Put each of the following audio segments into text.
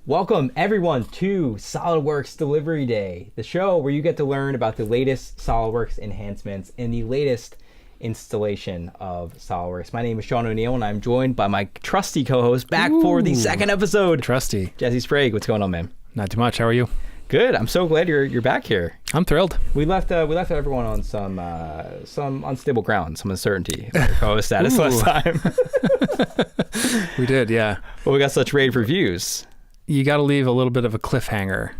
Welcome everyone to SOLIDWORKS Delivery Day, the show where you get to learn about the latest SOLIDWORKS enhancements and the latest installation of SOLIDWORKS. My name is Sean O'Neill and I'm joined by my trusty co-host back for the second episode. Trusty. Jesse Sprague. What's going on, man? Not too much. How are you? Good. I'm so glad you're back here. I'm thrilled. We left everyone on some unstable ground, some uncertainty about your co-host status last time. We did, yeah. But we got such rave reviews. You got to leave a little bit of a cliffhanger.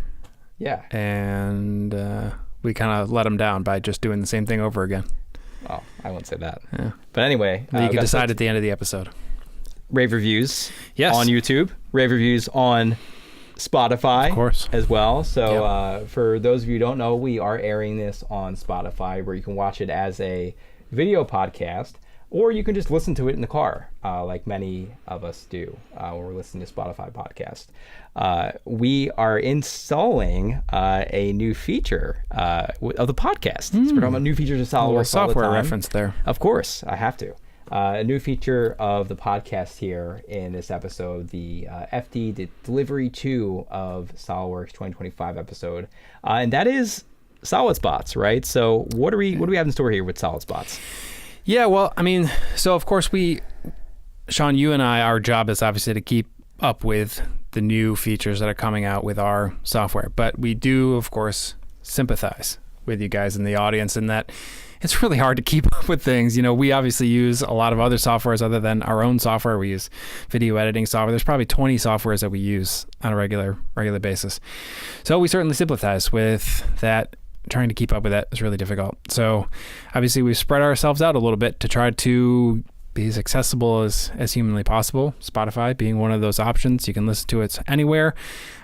Yeah. And we kind of let them down by just doing the same thing over again. Oh, I won't say that. Yeah. But anyway. You can decide at the end of the episode. Rave reviews yes. on YouTube. Rave reviews on Spotify, of course, as well. So for those of you who don't know, we are airing this on Spotify, where you can watch it as a video podcast, or you can just listen to it in the car, like many of us do when we're listening to Spotify podcast. We are installing a new feature of the podcast. So we're talking about new features of SOLIDWORKS. Software reference there. Of course, I have to. A new feature of the podcast here in this episode, the FD02 of SOLIDWORKS 2025 episode, and that is solid spots, right? So what do we have in store here with solid spots? Yeah, well, I mean, so of course Sean, you and I, our job is obviously to keep up with the new features that are coming out with our software, but we do, of course, sympathize with you guys in the audience in that it's really hard to keep up with things. You know, we obviously use a lot of other softwares other than our own software. We use video editing software. There's probably 20 softwares that we use on a regular basis. So we certainly sympathize with that. Trying to keep up with that is really difficult. So obviously we've spread ourselves out a little bit to try to be as accessible as humanly possible. Spotify being one of those options. You can listen to it anywhere.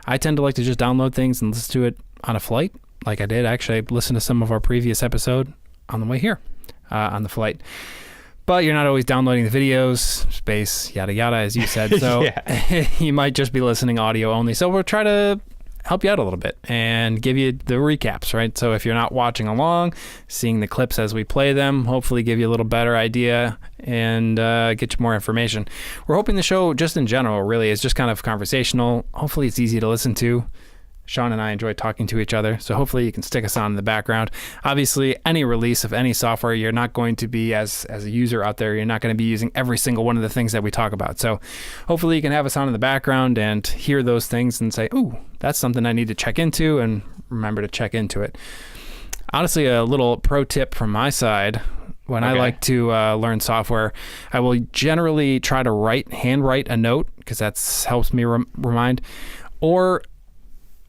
I tend to like to just download things and listen to it on a flight. Like I did actually listen to some of our previous episode on the way here on the flight. But you're not always downloading the videos, space, yada, yada, as you said. So you might just be listening audio only. So we'll try to help you out a little bit and give you the recaps, right? So if you're not watching along, seeing the clips as we play them, hopefully give you a little better idea and get you more information. We're hoping the show, just in general, really is just kind of conversational. Hopefully it's easy to listen to. Sean and I enjoy talking to each other, so hopefully you can stick us on in the background. Obviously, any release of any software, you're not going to be, as a user out there, you're not going to be using every single one of the things that we talk about. So hopefully you can have us on in the background and hear those things and say, ooh, that's something I need to check into, and remember to check into it. Honestly, a little pro tip from my side. When I like to learn software, I will generally try to handwrite a note, because that helps me remind. Or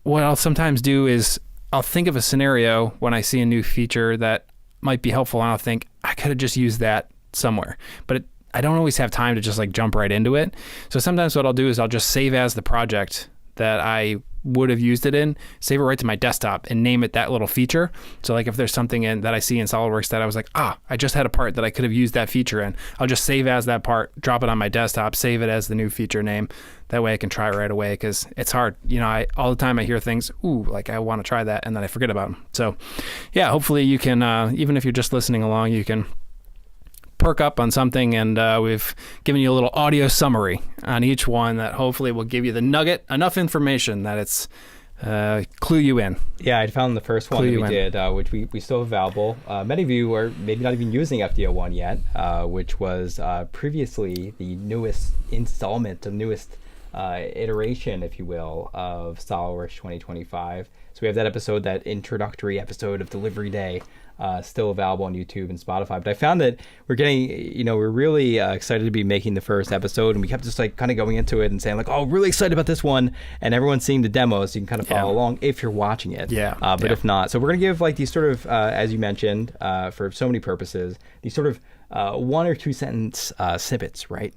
what I'll sometimes do is I'll think of a scenario when I see a new feature that might be helpful, and I'll think I could have just used that somewhere. But I don't always have time to just like jump right into it. So sometimes what I'll do is I'll just save as the project that I would have used it in, save it right to my desktop and name it that little feature. So like if there's something that I see in SOLIDWORKS that I was like, I just had a part that I could have used that feature in, I'll just save as that part, drop it on my desktop, save it as the new feature name. That way I can try it right away, because it's hard. You know, all the time I hear things, like I want to try that, and then I forget about them. So yeah, hopefully you can, even if you're just listening along, you can perk up on something, and we've given you a little audio summary on each one that hopefully will give you the nugget, enough information that it's clue you in. Yeah, I found the first one that we did, which we still have available. Many of you are maybe not even using FD01 yet, which was previously the newest installment, the newest iteration, if you will, of SOLIDWORKS 2025. So we have that episode, that introductory episode of Delivery Day, still available on YouTube and Spotify. But I found that we're really excited to be making the first episode, and we kept just like kind of going into it and saying like, oh, really excited about this one, and everyone's seeing the demo, so you can kind of follow along if you're watching it. But if not, so we're gonna give like these sort of, as you mentioned, for so many purposes, these sort of one or two sentence snippets, right?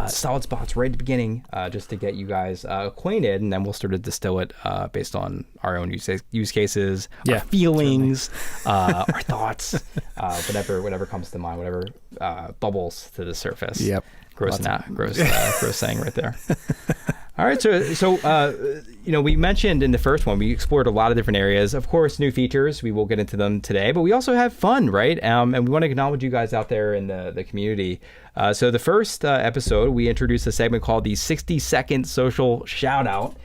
Solid spots right at the beginning, just to get you guys acquainted, and then we'll sort of distill it based on our own use cases, our feelings, our thoughts, whatever comes to mind, whatever bubbles to the surface. Yep. Gross saying right there. All right, so we mentioned in the first one, we explored a lot of different areas. Of course, new features, we will get into them today, but we also have fun, right? And we want to acknowledge you guys out there in the community. So the first episode, we introduced a segment called the 60-second Social Shoutout.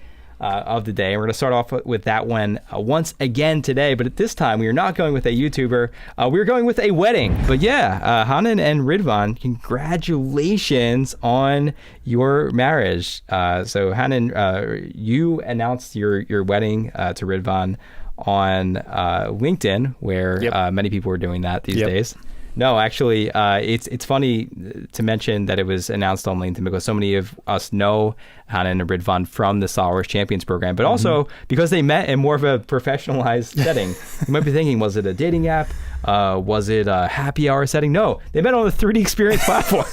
of the day. And we're going to start off with that one once again today. But at this time, we are not going with a YouTuber. We're going with a wedding. But yeah, Hanan and Ridvan, congratulations on your marriage. So Hanan, you announced your wedding to Ridvan on LinkedIn, where many people are doing that these days. No, actually, it's funny to mention that it was announced on LinkedIn because so many of us know Hanan and Ridvan from the SOLIDWORKS Champions program, but also because they met in more of a professionalized setting. You might be thinking, was it a dating app? Was it a happy hour setting? No, they met on the 3D Experience platform.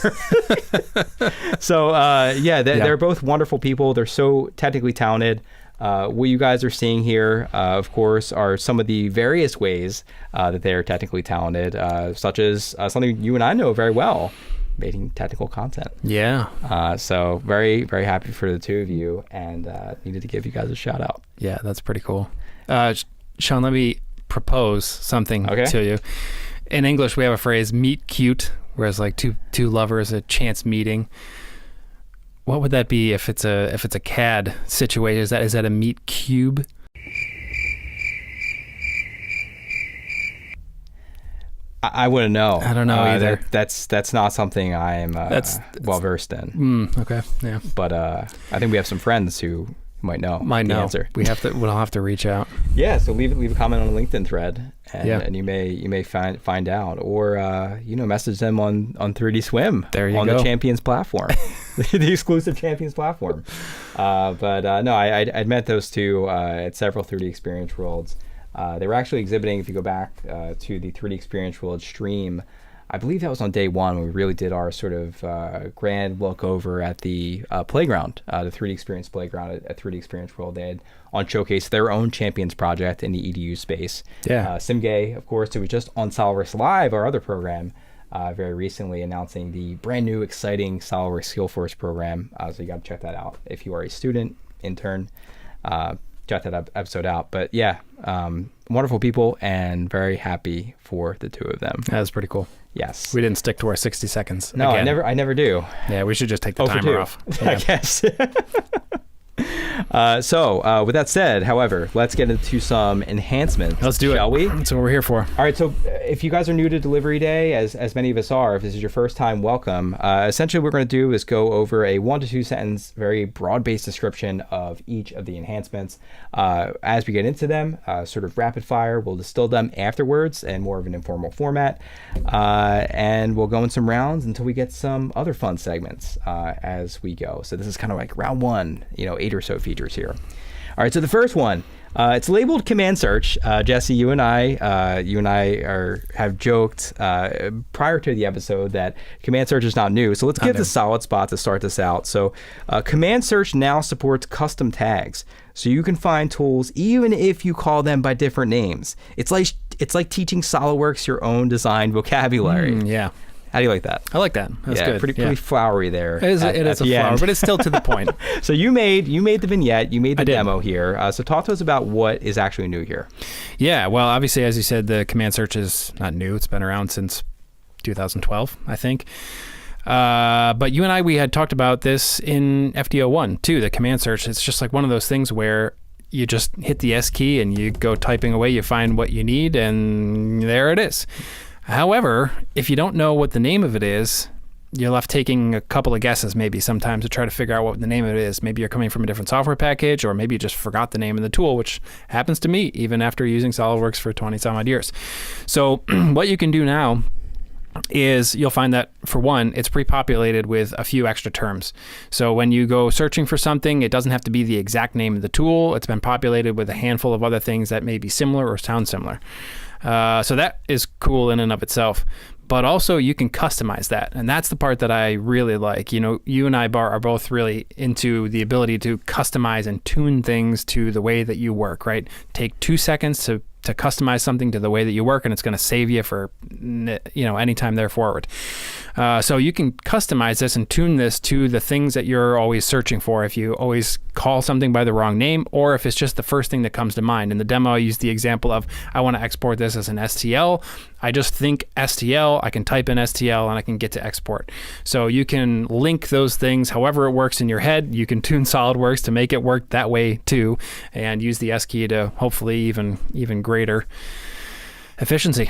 So, they're both wonderful people. They're so technically talented. What you guys are seeing here, of course, are some of the various ways that they're technically talented, such as something you and I know very well, making technical content. Yeah. So very, very happy for the two of you, and needed to give you guys a shout out. Yeah, that's pretty cool. Sean, let me propose something to you. In English, we have a phrase, meet cute, whereas like two lovers, a chance meeting. What would that be if it's a CAD situation? Is that a meet cube? I wouldn't know. I don't know either. That's not something I am well versed in. Okay, yeah. But I think we have some friends who might know the answer. We'll have to reach out. Yeah, so leave a comment on the LinkedIn thread, and you may find out, or message them on 3D Swim. There you go. On the Champions platform, the exclusive Champions platform. No, I'd met those two at several 3D Experience Worlds. They were actually exhibiting. If you go back to the 3D Experience World stream, I believe that was on day one when we really did our sort of grand look over at the playground, the 3D Experience playground at 3D Experience World. They had on showcase their own Champions project in the EDU space. Yeah. Simgay, of course, who was just on SOLIDWORKS Live, our other program, very recently announcing the brand new, exciting SOLIDWORKS Skillforce program. So you got to check that out if you are a student, intern. Check that episode out. But yeah, wonderful people and very happy for the two of them. That was pretty cool. Yes. We didn't stick to our 60 seconds. No, again. I never do. Yeah, we should just take the timer off. Yeah. I guess. So with that said, however, let's get into some enhancements. Let's do it. Shall we? That's what we're here for. All right. So if you guys are new to Delivery Day, as many of us are, if this is your first time, welcome. Essentially, what we're going to do is go over a 1 to 2 sentence, very broad-based description of each of the enhancements. As we get into them, sort of rapid fire, we'll distill them afterwards in more of an informal format. And we'll go in some rounds until we get some other fun segments as we go. So this is kind of like round one, 8 or so features here. All right, so the first one, it's labeled command search. Jesse, you and I have joked prior to the episode that command search is not new. So let's give the solid spot to start this out. So command search now supports custom tags, so you can find tools even if you call them by different names. It's like teaching SOLIDWORKS your own design vocabulary. Yeah. How do you like that? I like that. That's good. Pretty flowery there. It is a flower, but it's still to the point. So you made the vignette, you made the demo here. So talk to us about what is actually new here. Yeah, well, obviously, as you said, the command search is not new. It's been around since 2012, I think. But you and I, we had talked about this in FD01 too. The command search, it's just like one of those things where you just hit the S key and you go typing away, you find what you need, and there it is. However, if you don't know what the name of it is, you're left taking a couple of guesses maybe sometimes to try to figure out what the name of it is. Maybe you're coming from a different software package, or maybe you just forgot the name of the tool, which happens to me even after using SOLIDWORKS for 20 some odd years. So what you can do now is you'll find that, for one, it's pre-populated with a few extra terms. So when you go searching for something, it doesn't have to be the exact name of the tool. It's been populated with a handful of other things that may be similar or sound similar. So that is cool in and of itself. But also you can customize that. And that's the part that I really like. You and I are both really into the ability to customize and tune things to the way that you work, right? Take 2 seconds to to customize something to the way that you work, and it's going to save you for, anytime there forward. So you can customize this and tune this to the things that you're always searching for. If you always call something by the wrong name, or if it's just the first thing that comes to mind. In the demo, I used the example of, I want to export this as an STL. I just think STL, I can type in STL and I can get to export. So you can link those things however it works in your head. You can tune SOLIDWORKS to make it work that way too, and use the S key to hopefully even greater efficiency.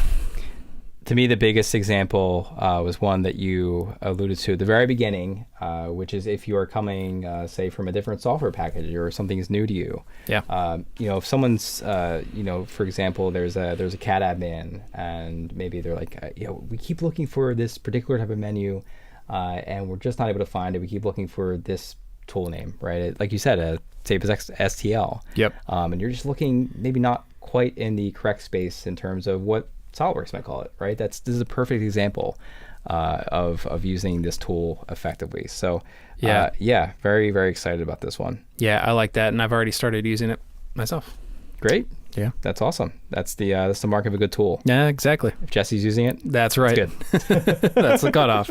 To me, the biggest example was one that you alluded to at the very beginning, which is if you are coming, say, from a different software package or something is new to you. Yeah. If someone's, for example, there's a cat admin, and maybe they're like, we keep looking for this particular type of menu, and we're just not able to find it. We keep looking for this tool name, right? Like you said, save as STL. Yep. And you're just looking maybe not quite in the correct space in terms of what SOLIDWORKS might call it, right? This is a perfect example of using this tool effectively. So very, very excited about this one. Yeah, I like that, and I've already started using it myself. Great. Yeah, that's awesome. That's the mark of a good tool. Yeah, exactly. If Jesse's using it, that's right. That's good. That's the cutoff.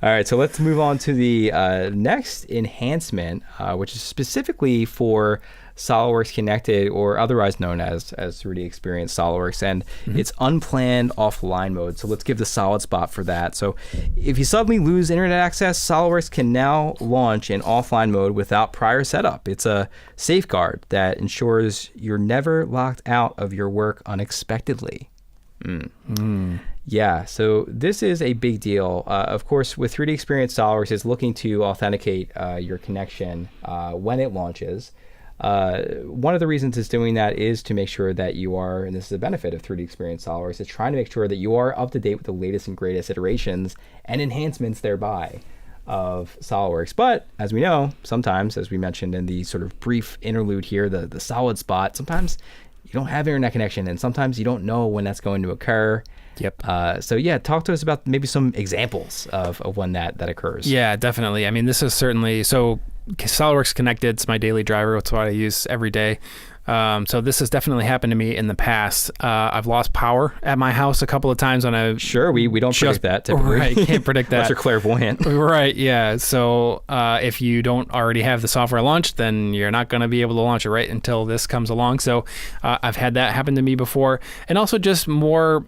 All right, so let's move on to the next enhancement, which is specifically for SOLIDWORKS Connected, or otherwise known as 3D Experience SOLIDWORKS, and it's unplanned offline mode. So let's give the solid spot for that. So if you suddenly lose internet access, SOLIDWORKS can now launch in offline mode without prior setup. It's a safeguard that ensures you're never locked out of your work unexpectedly. Yeah, so this is a big deal. Of course, with 3D Experience, SOLIDWORKS is looking to authenticate your connection when it launches. One of the reasons it's doing that is to make sure that you are, and this is a benefit of 3D Experience SOLIDWORKS, is trying to make sure that you are up to date with the latest and greatest iterations and enhancements thereby of SOLIDWORKS. But as we know, sometimes, as we mentioned in the sort of brief interlude here, the solid spot, sometimes you don't have internet connection, and sometimes you don't know when that's going to occur. Yep. So yeah, talk to us about maybe some examples of when that occurs. Yeah, definitely. I mean, this is certainly, so SOLIDWORKS Connected, it's my daily driver. It's what I use every day. So this has definitely happened to me in the past. I've lost power at my house a couple of times when I we don't predict that typically. Right, can't predict that. Unless you're clairvoyant. Right, yeah. So if you don't already have the software launched, then you're not going to be able to launch it right until this comes along. So I've had that happen to me before, and also just more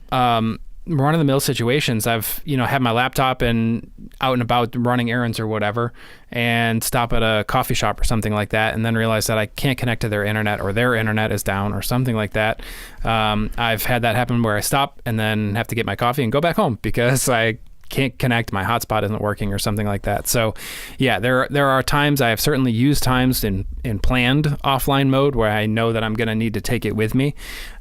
run-of-the-mill situations. I've had my laptop and out and about running errands or whatever, and stop at a coffee shop or something like that, and then realize that I can't connect to their internet, or their internet is down or something like that. I've had that happen where I stop and then have to get my coffee and go back home because I can't connect, my hotspot isn't working or something like that. So yeah, there are times, I have certainly used times in planned offline mode where I know that I'm going to need to take it with me.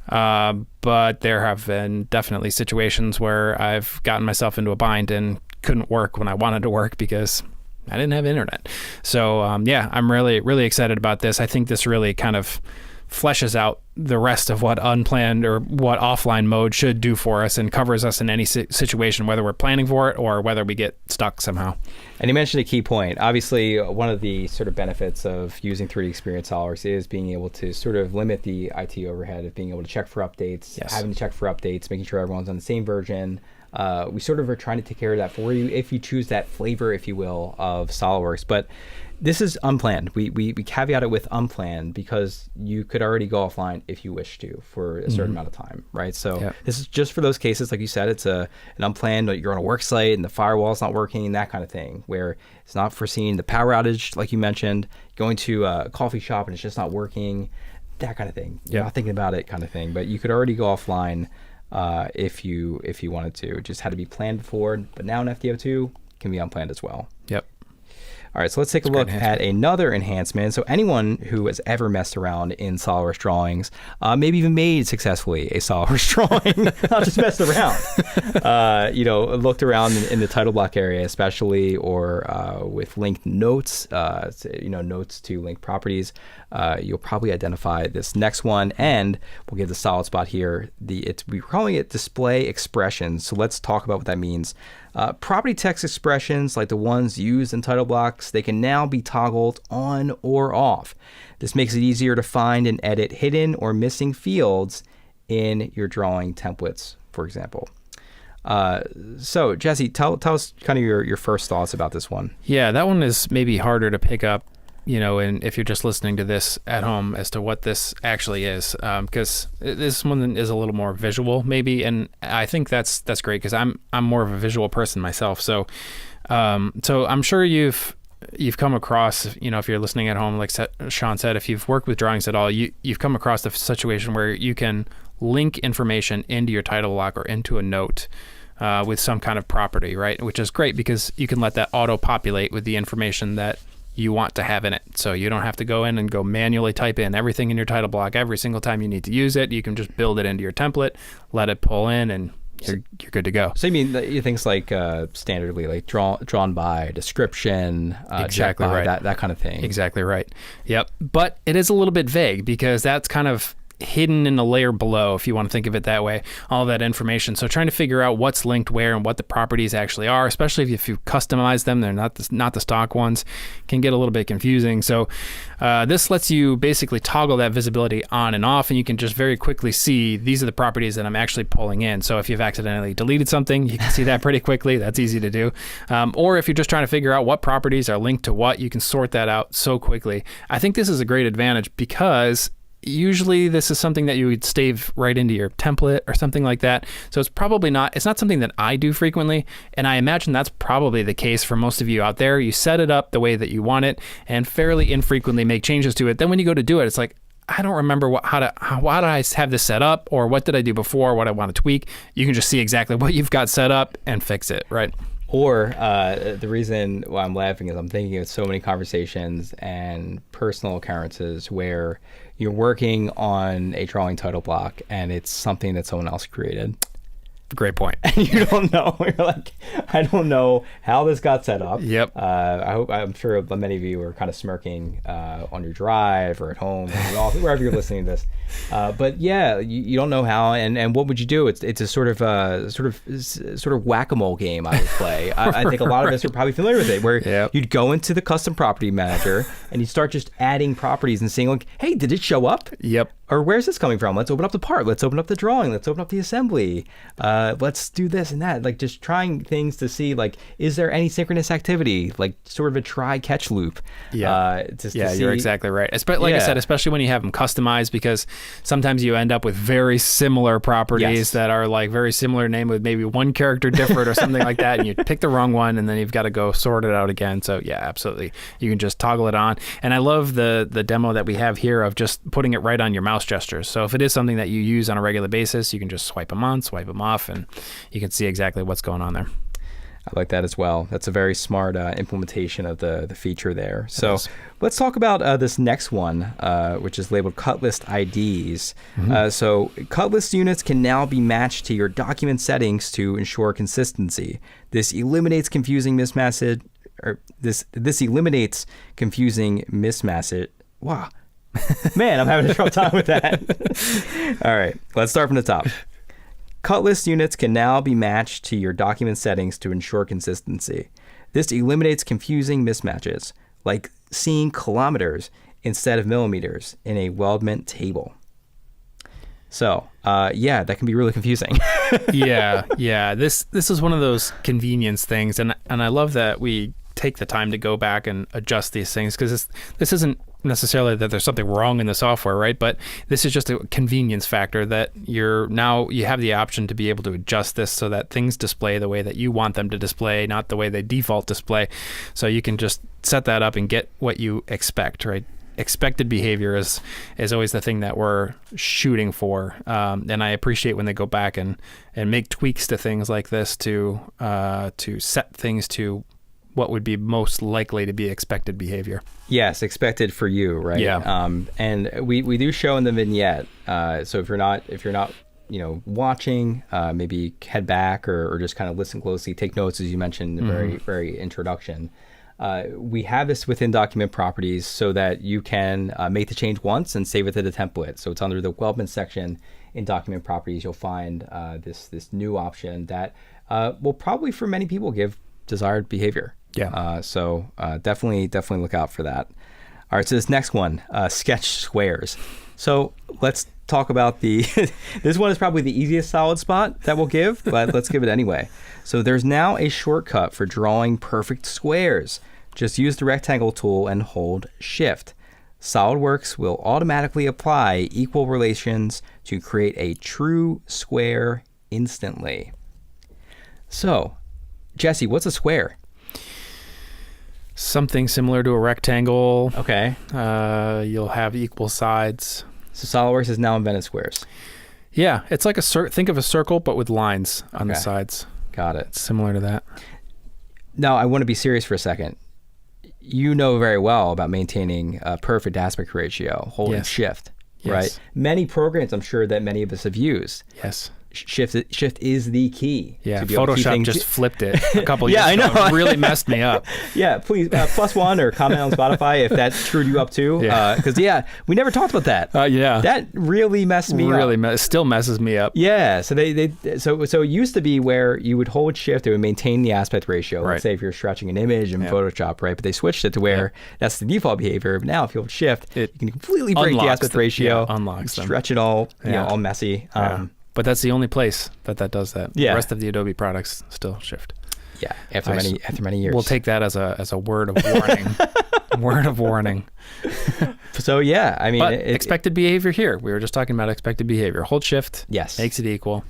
But there have been definitely situations where I've gotten myself into a bind and couldn't work when I wanted to work because I didn't have internet. So yeah, I'm really, really excited about this. I think this really kind of fleshes out the rest of what unplanned or what offline mode should do for us, and covers us in any situation, whether we're planning for it or whether we get stuck somehow. And you mentioned a key point. Obviously, one of the sort of benefits of using 3D Experience SOLIDWORKS is being able to sort of limit the IT overhead of being able to check for updates, having to check for updates, making sure everyone's on the same version. We sort of are trying to take care of that for you if you choose that flavor, if you will, of SOLIDWORKS. But this is unplanned. We caveat it with unplanned because you could already go offline if you wish to for a certain amount of time, right? So this is just for those cases, like you said, it's an unplanned, you're on a work site and the firewall's not working, that kind of thing, where it's not foreseen, the power outage, like you mentioned, going to a coffee shop and it's just not working, that kind of thing. You're not thinking about it kind of thing, but you could already go offline if you wanted to. It just had to be planned before, but now in FD02 can be unplanned as well. Yep. All right, so let's take a look at another enhancement. So anyone who has ever messed around in SOLIDWORKS drawings, maybe even made successfully a SOLIDWORKS drawing, not just messed around, looked around in the title block area especially, or with linked notes, notes to linked properties, you'll probably identify this next one, and we'll give the solid spot here. We're calling it display expressions. So let's talk about what that means. Property text expressions like the ones used in title blocks, they can now be toggled on or off. This makes it easier to find and edit hidden or missing fields in your drawing templates, for example. So Jesse, tell us kind of your first thoughts about this one. Yeah, that one is maybe harder to pick up, and if you're just listening to this at home as to what this actually is, because this one is a little more visual maybe, and I think that's great because I'm more of a visual person myself. So I'm sure you've come across, if you're listening at home, like Sean said, if you've worked with drawings at all, you've come across the situation where you can link information into your title block or into a note with some kind of property, right? Which is great because you can let that auto-populate with the information that you want to have in it. So you don't have to go in and go manually type in everything in your title block every single time you need to use it. You can just build it into your template, let it pull in, and you're good to go. So you mean things like standardly like drawn by, description, exactly by, right, that kind of thing. Exactly right. Yep. But it is a little bit vague because that's kind of hidden in a layer below, if you want to think of it that way, all that information. So trying to figure out what's linked where and what the properties actually are, especially if you customize them, they're not the stock ones, can get a little bit confusing. So this lets you basically toggle that visibility on and off, and you can just very quickly see these are the properties that I'm actually pulling in. So if you've accidentally deleted something, you can see that pretty quickly. That's easy to do. Or if you're just trying to figure out what properties are linked to what, you can sort that out so quickly. I think this is a great advantage because usually this is something that you would stave right into your template or something like that. So it's not something that I do frequently. And I imagine that's probably the case for most of you out there. You set it up the way that you want it and fairly infrequently make changes to it. Then when you go to do it, it's like, I don't remember how did I have this set up, or what did I do before, what I want to tweak. You can just see exactly what you've got set up and fix it, right? Or the reason why I'm laughing is I'm thinking of so many conversations and personal occurrences where you're working on a drawing title block and it's something that someone else created. Great point. And you don't know. You're like, I don't know how this got set up. Yep. I'm sure many of you are kind of smirking on your drive or at home or wherever you're listening to this. But yeah, you don't know how, and what would you do? It's a sort of whack-a-mole game I would play. I think a lot of us are probably familiar with it, where you'd go into the custom property manager and you'd start just adding properties and saying like, hey, did it show up? Yep. Or where's this coming from? Let's open up the part. Let's open up the drawing. Let's open up the assembly. Let's do this and that. Like just trying things to see, like, is there any synchronous activity? Like sort of a try-catch loop. Yeah. You're exactly right. Like I said, especially when you have them customized, because sometimes you end up with very similar properties that are like very similar name with maybe one character different or something like that, and you pick the wrong one, and then you've got to go sort it out again. So yeah, absolutely. You can just toggle it on. And I love the demo that we have here of just putting it right on your mouse gestures. So if it is something that you use on a regular basis, you can just swipe them on, swipe them off, and you can see exactly what's going on there. I like that as well. That's a very smart implementation of the feature there. So let's talk about this next one, which is labeled cut list IDs. Mm-hmm. So cut list units can now be matched to your document settings to ensure consistency. This eliminates confusing mismatches. This eliminates confusing mismatches. Wow. Man, I'm having a trouble time with that. All right, let's start from the top. Cut list units can now be matched to your document settings to ensure consistency. This eliminates confusing mismatches, like seeing kilometers instead of millimeters in a weldment table. So, that can be really confusing. Yeah. This is one of those convenience things, and I love that we take the time to go back and adjust these things, because this isn't necessarily that there's something wrong in the software, right? But this is just a convenience factor that you have the option to be able to adjust this so that things display the way that you want them to display, not the way they default display. So you can just set that up and get what you expect, right? Expected behavior is always the thing that we're shooting for. And I appreciate when they go back and make tweaks to things like this to set things to what would be most likely to be expected behavior. Yes, expected for you, right? Yeah. And we do show in the vignette. So if you're not watching, maybe head back or just kind of listen closely, take notes, as you mentioned in the very, very introduction. We have this within document properties so that you can make the change once and save it to the template. So it's under the weldment section in document properties. You'll find this new option that will probably for many people give desired behavior. Yeah. So definitely look out for that. All right. So this next one, sketch squares. So let's talk about the, this one is probably the easiest solid spot that we'll give, but let's give it anyway. So there's now a shortcut for drawing perfect squares. Just use the rectangle tool and hold Shift. SOLIDWORKS will automatically apply equal relations to create a true square instantly. So, Jesse, what's a square? Something similar to a rectangle. Okay. You'll have equal sides. So SOLIDWORKS has now invented squares. Yeah, it's like think of a circle, but with lines on the sides. Got it. It's similar to that. Now, I want to be serious for a second. You know very well about maintaining a perfect aspect ratio, holding Shift, right? Many programs, I'm sure, that many of us have used. Yes. Shift is the key. Yeah, Photoshop just flipped it a couple years ago. I know. It really messed me up. Yeah, please, +1 or comment on Spotify if that screwed you up too. Because, we never talked about that. That really messed me up. Still messes me up. Yeah, so so it used to be where you would hold Shift, it would maintain the aspect ratio. Right. Let's say if you're stretching an image in Photoshop, right? But they switched it to where that's the default behavior. But now if you hold Shift, you can completely break the aspect ratio, unlocks them. stretch it all, all messy. But that's the only place that does that. Yeah. The rest of the Adobe products still Shift. Yeah, after many years. We'll take that as a word of warning. Word of warning. So yeah, I mean, but expected behavior here. We were just talking about expected behavior. Hold Shift. Yes. Makes it equal.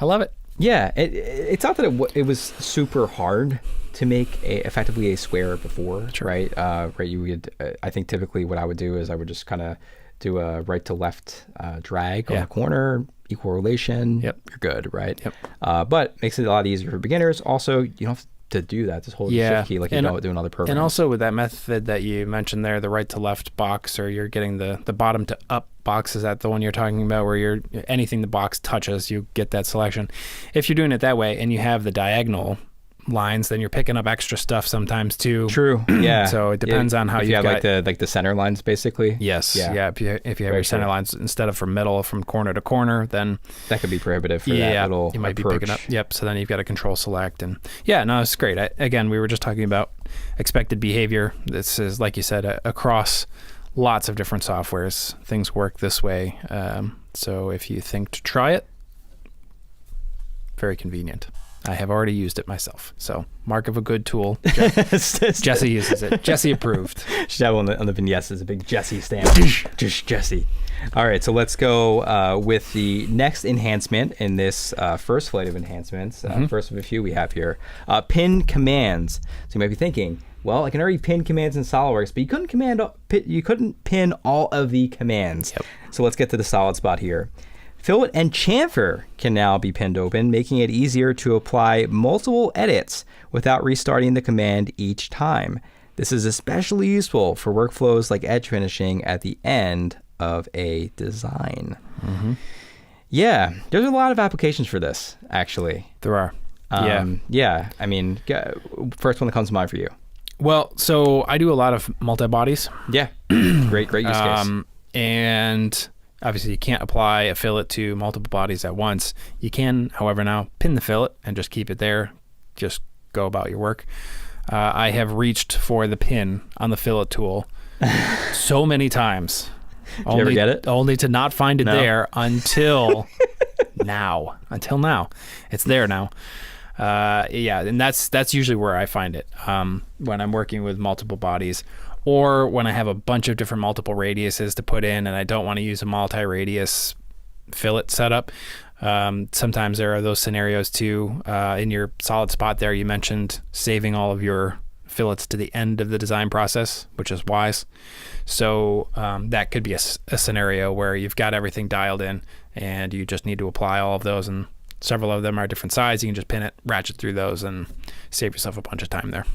I love it. Yeah, it's not that it was super hard to make effectively a square before, right? Right. You would. I think typically what I would do is I would just kind of do a right to left drag on the corner, equal relation. Yep. You're good, right? Yep. But makes it a lot easier for beginners. Also, you don't have to do that. Just hold the Shift key like you don't do in other programs. And also with that method that you mentioned there, the right to left box, or you're getting the bottom to up box, is that the one you're talking about where anything the box touches, you get that selection. If you're doing it that way and you have the diagonal lines, then you're picking up extra stuff sometimes too. True. Yeah. So it depends on how you have got like the center lines basically. Yes. Yeah. If you have your center lines instead of from middle, from corner to corner, then that could be prohibitive for that little you might approach. be picking up. Yep. So then you've got to control select, and it's great. Again, we were just talking about expected behavior. This is, like you said, across lots of different softwares. Things work this way. So if you think to try it, very convenient. I have already used it myself. So, mark of a good tool. Jesse uses it. Jesse approved. Should have on the vignettes as a big Jesse stamp. Just Jesse. All right, so let's go with the next enhancement in this first flight of enhancements. First of a few we have here. Pin commands. So you might be thinking, well, I can already pin commands in SOLIDWORKS, but you couldn't pin all of the commands. Yep. So let's get to the solid spot here. Fillet and chamfer can now be pinned open, making it easier to apply multiple edits without restarting the command each time. This is especially useful for workflows like edge finishing at the end of a design. Yeah, there's a lot of applications for this, actually. There are. Yeah, I mean, first one that comes to mind for you. Well, so I do a lot of multi-bodies. Yeah, great use case. And obviously, you can't apply a fillet to multiple bodies at once. You can, however, now pin the fillet and just keep it there. Just go about your work. I have reached for the pin on the fillet tool so many times. Did you ever get it? Only to not find it there until now. Until now. It's there now. And that's usually where I find it when I'm working with multiple bodies. Or when I have a bunch of different multiple radiuses to put in and I don't want to use a multi-radius fillet setup. Sometimes there are those scenarios too. In your solid spot there, you mentioned saving all of your fillets to the end of the design process, which is wise. So that could be a scenario where you've got everything dialed in and you just need to apply all of those, and several of them are different size. You can just pin it, ratchet through those, and save yourself a bunch of time there.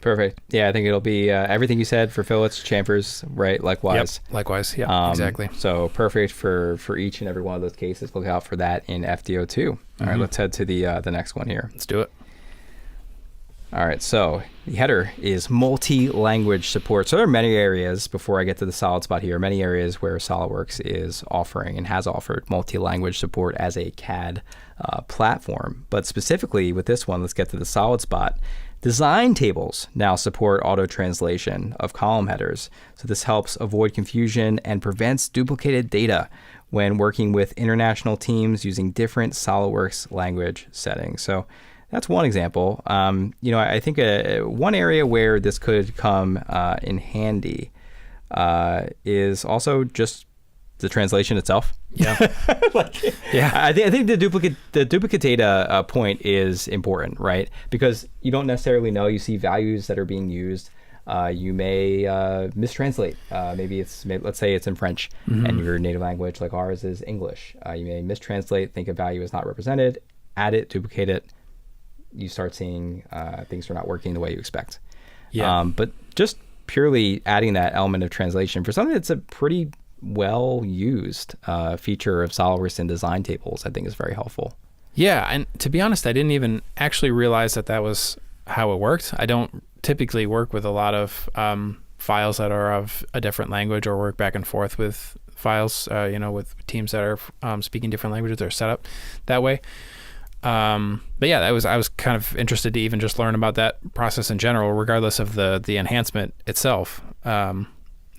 Perfect. Yeah, I think it'll be everything you said for fillets, chamfers, right? Likewise. Yep. Likewise. Yeah. Exactly. So perfect for each and every one of those cases. Look out for that in FD02. All right, let's head to the next one here. Let's do it. All right, so the header is multi-language support. So there are many areas, before I get to the solid spot here, many areas where SOLIDWORKS is offering and has offered multi-language support as a CAD platform. But specifically with this one, let's get to the solid spot. Design tables now support auto-translation of column headers. So this helps avoid confusion and prevents duplicated data when working with international teams using different SOLIDWORKS language settings. So that's one example. I think one area where this could come in handy is also just the translation itself. Yeah. I think the duplicate data point is important, right? Because you don't necessarily know. You see values that are being used. You may mistranslate. Let's say it's in French and your native language, like ours, is English. You may mistranslate, think a value is not represented, add it, duplicate it. You start seeing things are not working the way you expect. Yeah. But just purely adding that element of translation for something that's a pretty well used feature of SOLIDWORKS in design tables, I think is very helpful. Yeah, and to be honest, I didn't even actually realize that was how it worked. I don't typically work with a lot of files that are of a different language, or work back and forth with files, with teams that are speaking different languages or set up that way. But yeah, I was kind of interested to even just learn about that process in general, regardless of the enhancement itself. I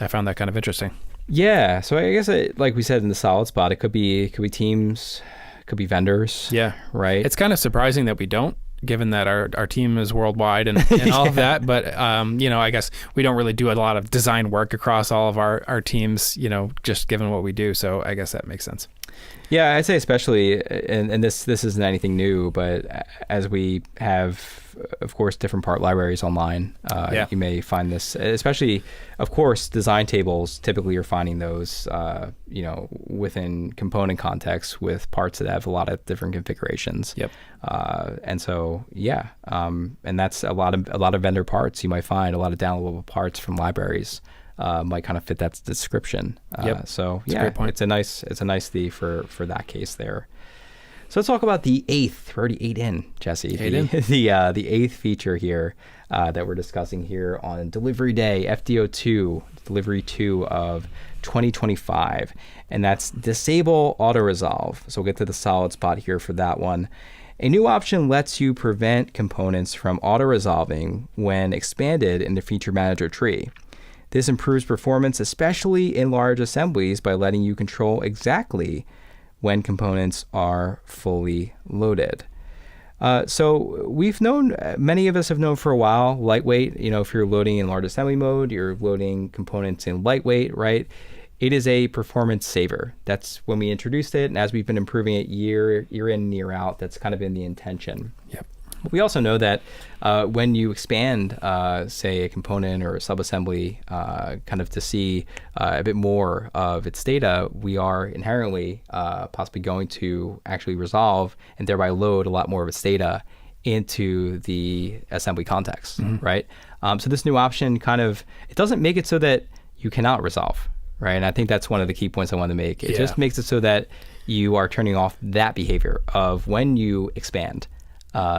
found that kind of interesting. Yeah, so I guess like we said in the solid spot, it could be teams, it could be vendors. Yeah, right. It's kind of surprising that we don't, given that our team is worldwide and all of that. But I guess we don't really do a lot of design work across all of our teams, just given what we do. So I guess that makes sense. Yeah, I'd say especially, and this isn't anything new, but as we have, of course, different part libraries online, you may find this, especially, of course, design tables, typically you're finding those, within component context with parts that have a lot of different configurations. Yep. And so, and that's a lot of vendor parts you might find, a lot of downloadable parts from libraries. Might kind of fit that description. So that's a great point. It's a nice thing for that case there. So let's talk about the eighth. We're already 8 in, Jesse. The eighth feature here that we're discussing here on Delivery Day, FD02, Delivery 2 of 2025, and that's Disable Auto Resolve. So we'll get to the solid spot here for that one. A new option lets you prevent components from auto resolving when expanded in the Feature Manager tree. This improves performance, especially in large assemblies, by letting you control exactly when components are fully loaded. So we've known, many of us have known for a while, lightweight, if you're loading in large assembly mode, you're loading components in lightweight, right? It is a performance saver. That's when we introduced it, and as we've been improving it year in, year out, that's kind of been the intention. Yep. We also know that when you expand, say, a component or a subassembly, kind of to see a bit more of its data, we are inherently possibly going to actually resolve and thereby load a lot more of its data into the assembly context, right? So this new option it doesn't make it so that you cannot resolve, right? And I think that's one of the key points I wanted to make. It just makes it so that you are turning off that behavior of when you expand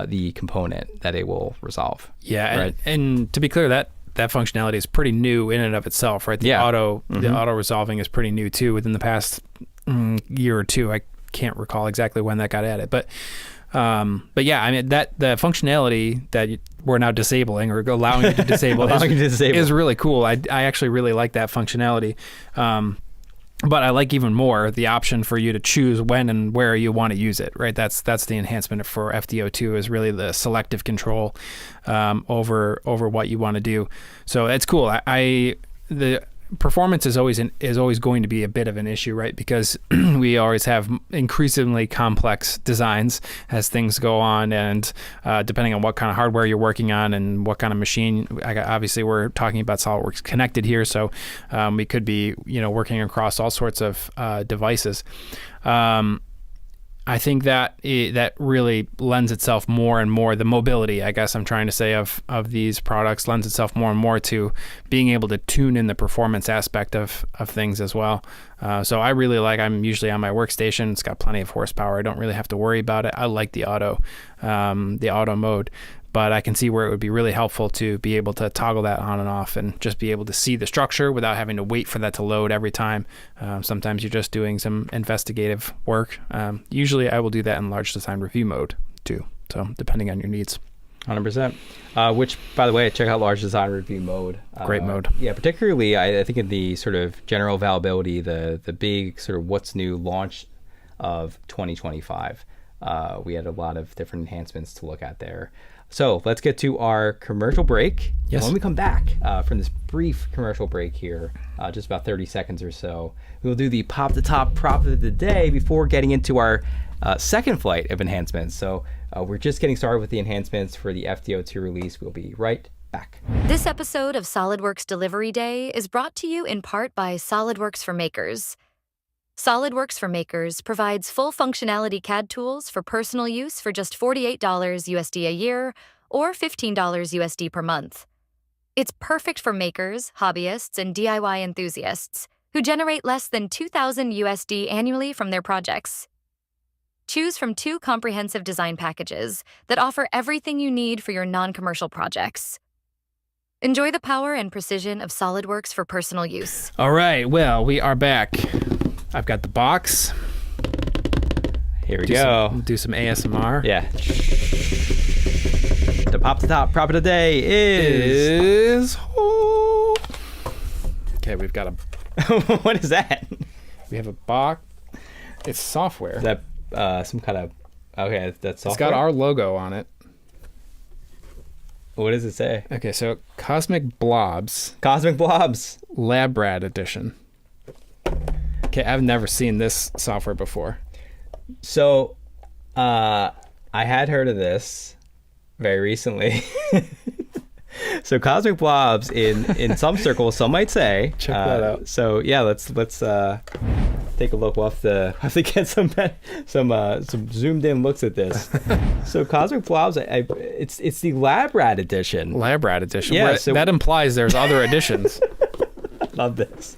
the component that it will resolve. Yeah, right? and to be clear, that functionality is pretty new in and of itself, right? The auto resolving is pretty new too. Within the past year or two, I can't recall exactly when that got added, but yeah, I mean that the functionality that we're now disabling or allowing you to disable is really cool. I actually really like that functionality. But I like even more the option for you to choose when and where you want to use it, right? That's the enhancement for FD02 is really the selective control over what you want to do. So it's cool. The performance is always going to be a bit of an issue, right? Because we always have increasingly complex designs as things go on, and depending on what kind of hardware you're working on and what kind of machine. Obviously, we're talking about SOLIDWORKS Connected here, so we could be working across all sorts of devices. I think that that really lends itself more and more, the mobility, I guess I'm trying to say, of these products lends itself more and more to being able to tune in the performance aspect of things as well. So I really I'm usually on my workstation. It's got plenty of horsepower. I don't really have to worry about it. I like the auto mode. But I can see where it would be really helpful to be able to toggle that on and off and just be able to see the structure without having to wait for that to load every time. Sometimes you're just doing some investigative work. Usually I will do that in large design review mode too. So depending on your needs. 100%. Which, by the way, check out large design review mode. Great mode. Yeah, particularly I think in the sort of general availability, the big sort of what's new launch of 2025. We had a lot of different enhancements to look at there. So let's get to our commercial break. Yes. And when we come back from this brief commercial break here, just about 30 seconds or so, we'll do the pop the top prop of the day before getting into our second flight of enhancements. So we're just getting started with the enhancements for the FD02 release. We'll be right back. This episode of SOLIDWORKS Delivery Day is brought to you in part by SOLIDWORKS for Makers. SOLIDWORKS for Makers provides full functionality CAD tools for personal use for just $48 USD a year or $15 USD per month. It's perfect for makers, hobbyists, and DIY enthusiasts who generate less than $2,000 USD annually from their projects. Choose from 2 comprehensive design packages that offer everything you need for your non-commercial projects. Enjoy the power and precision of SOLIDWORKS for personal use. All right, well, we are back. I've got the box. Here we go. Do some ASMR. Yeah. The pop the top prop of the day is... Okay, we've got a... What is that? We have a box. It's software. Is that some kind of... Okay, that's software? It's got our logo on it. What does it say? Okay, so Cosmic Blobs. Cosmic Blobs. Lab Rat Edition. Okay, I've never seen this software before. So, I had heard of this very recently. So, Cosmic Blobs in some circles, some might say. Check that out. So, yeah, let's take a look. We'll have to get some zoomed in looks at this. So, Cosmic Blobs, it's the Lab Rat Edition. Lab Rat Edition. Yeah, so that implies there's other editions. Love this.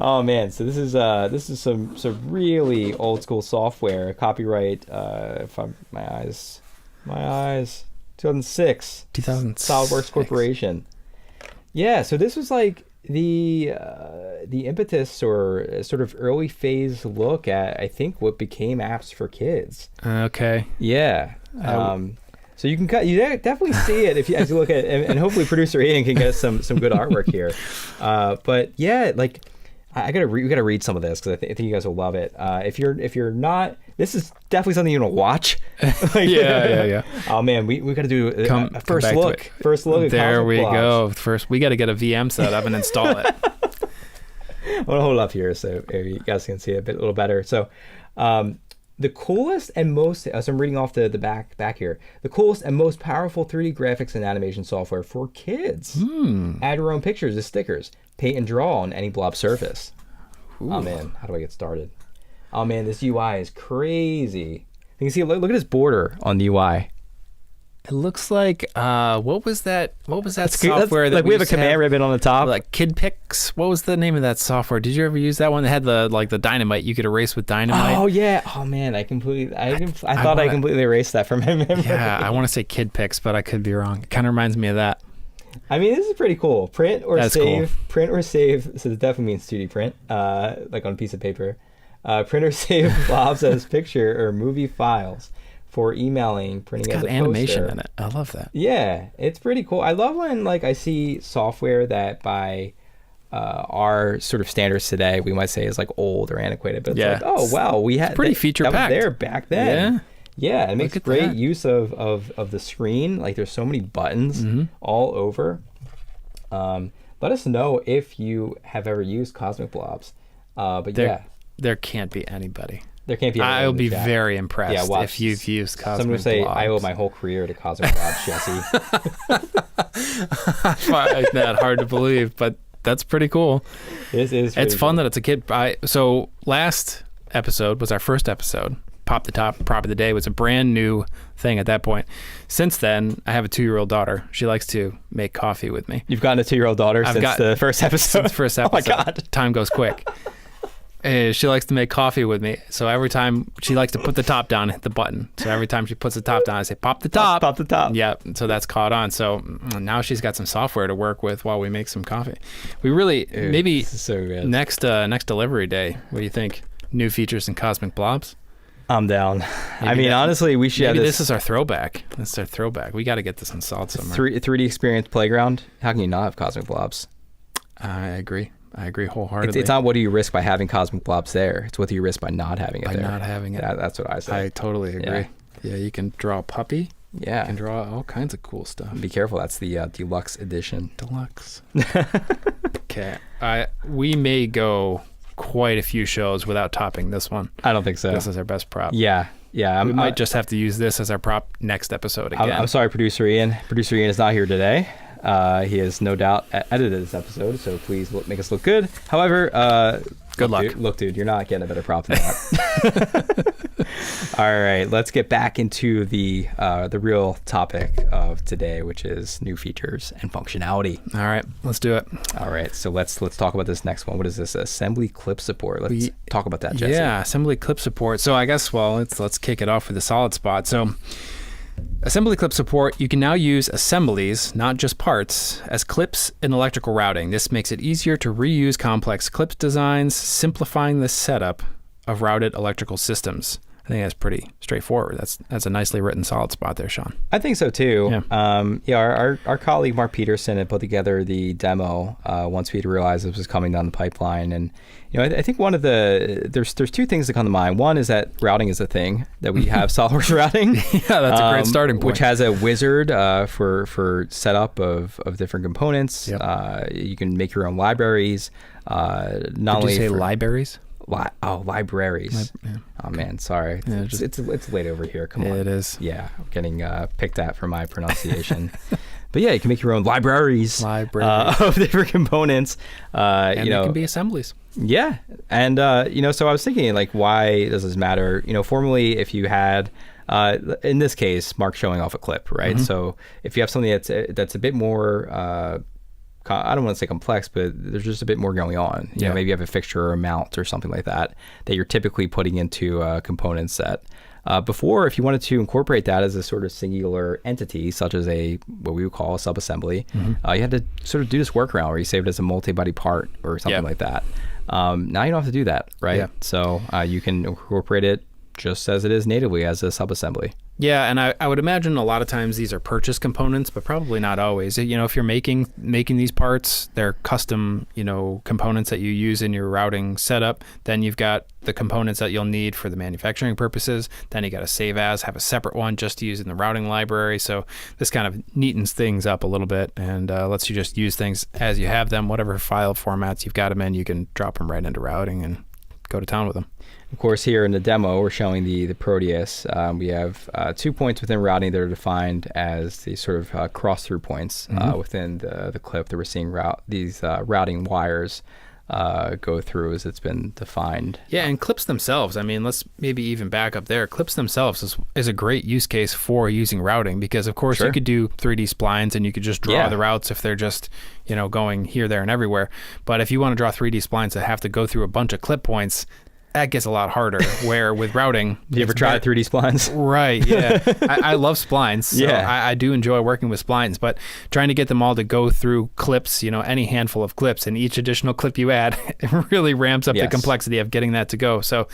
Oh man, so this is some really old school software. Copyright, my eyes, 2006. 2006. SolidWorks Corporation. Yeah, so this was like the impetus or sort of early phase look at I think what became apps for kids. Okay. Yeah. So you definitely see it as you look at it, and hopefully producer Ian can get us some good artwork here. But yeah, like. We gotta read some of this because I think you guys will love it. If you're not, this is definitely something you want to watch. Like, yeah. Oh man, we gotta do a first look. First look. There we go. First, we got to get a VM set up and install it. I'm gonna hold it up here so you guys can see it a little better. So, the coolest and most, as I'm reading off the back here, the coolest and most powerful 3D graphics and animation software for kids. Add your own pictures as stickers. Paint and draw on any blob surface. Ooh. Oh man, how do I get started? Oh man, this UI is crazy. You can see, look at this border on the UI. It looks like what was that software that we have a command ribbon on the top, like KidPix? What was the name of that software? Did you ever use that one that had the dynamite? You could erase with dynamite. Oh yeah. Oh man, I completely erased that from my memory. Yeah, I want to say KidPix, but I could be wrong. It kind of reminds me of that. I mean, this is pretty cool. Print or That's save. Cool. Print or save. So it definitely means 2D print, like on a piece of paper. Print or save blobs as picture or movie files for emailing, printing as a poster. It's got animation in it. I love that. Yeah, it's pretty cool. I love when I see software that by our sort of standards today we might say is like old or antiquated, but it's like, oh wow, we had pretty feature packed. That was there back then. Yeah. Yeah, it makes great use of the screen. Like there's so many buttons all over. Let us know if you have ever used Cosmic Blobs. But there can't be anybody. There can't be. I'll be very impressed if you've used Cosmic Blobs. Someone would say, I owe my whole career to Cosmic Blobs, Jesse. I find that hard to believe, but that's pretty cool. It's fun that it's a kid. So last episode was our first episode. Pop the top prop of the day was a brand new thing at that point. Since then, I have a 2-year-old daughter. She likes to make coffee with me. You've gotten a 2-year-old daughter since the first episode? Since the first episode. Oh my God. Time goes quick. She likes to make coffee with me. So every time she likes to put the top down, hit the button. So every time she puts the top down, I say, pop the top. Pop the top. Yeah. So that's caught on. So now she's got some software to work with while we make some coffee. We really, maybe so good. next delivery day, what do you think? New features in Cosmic Blobs? I'm down. I mean, honestly, we should. Maybe this is our throwback. This is our throwback. We got to get this installed somewhere. 3D Experience Playground. How can you not have Cosmic Blobs? I agree wholeheartedly. It's not what do you risk by having Cosmic Blobs there. It's what do you risk by not having it there. By not having it. That's what I say. I totally agree. Yeah, you can draw a puppy. Yeah. You can draw all kinds of cool stuff. Be careful. That's the deluxe edition. Deluxe. Okay. We may go quite a few shows without topping this one. I don't think so. This is our best prop. Yeah. We might just have to use this as our prop next episode again. I'm sorry, Producer Ian. Producer Ian is not here today. He has no doubt edited this episode, so please make us look good. However, good luck. Look, dude, you're not getting a better prop than that. All right, let's get back into the real topic of today, which is new features and functionality. All right, let's do it. All right, so let's talk about this next one. What is this? Assembly clip support. Let's talk about that, Jesse. Yeah, assembly clip support. So I guess, let's kick it off with a solid spot. So assembly clip support, you can now use assemblies, not just parts, as clips in electrical routing. This makes it easier to reuse complex clip designs, simplifying the setup of routed electrical systems. I think that's pretty straightforward. That's a nicely written solid spot there, Sean. I think so too. Yeah. Our colleague Mark Peterson had put together the demo once we'd realized this was coming down the pipeline, and I think one of there's two things that come to mind. One is that routing is a thing, that we have SOLIDWORKS routing. Yeah, that's a great starting point. Which has a wizard for setup of different components. Yep. You can make your own libraries. Did you say libraries? Libraries. Yeah. Oh man, sorry. Yeah, it's late over here. Come on. It is. Yeah, I'm getting picked at for my pronunciation. But yeah, you can make your own libraries of different components. And they can be assemblies. Yeah, and so I was thinking, like, why does this matter? Formerly, if you had, in this case, Mark showing off a clip, right? Mm-hmm. So if you have something that's a bit more. I don't want to say complex, but there's just a bit more going on. Maybe you have a fixture or a mount or something like that you're typically putting into a component set. Before, if you wanted to incorporate that as a sort of singular entity, such as what we would call a subassembly, mm-hmm. You had to sort of do this workaround where you save it as a multi-body part or something like that. Now you don't have to do that, right? Yeah. So you can incorporate it just as it is natively as a subassembly. Yeah, and I would imagine a lot of times these are purchase components, but probably not always. If you're making these parts, they're custom, components that you use in your routing setup. Then you've got the components that you'll need for the manufacturing purposes. Then you got to save as, have a separate one just to use in the routing library. So this kind of neatens things up a little bit and lets you just use things as you have them, whatever file formats you've got them in, you can drop them right into routing and go to town with them. Of course, here in the demo, we're showing the Proteus. We have 2 points within routing that are defined as the sort of cross-through points within the clip that we're seeing these routing wires go through as it's been defined. Yeah, and clips themselves, let's maybe even back up there. Clips themselves is a great use case for using routing because, of course, you could do 3D splines and you could just draw the routes if they're just, going here, there, and everywhere. But if you want to draw 3D splines that have to go through a bunch of clip points, that gets a lot harder, where with routing... You ever tried 3D splines? Right, yeah. I love splines. So I do enjoy working with splines, but trying to get them all to go through clips, any handful of clips, and each additional clip you add, it really ramps up the complexity of getting that to go. So,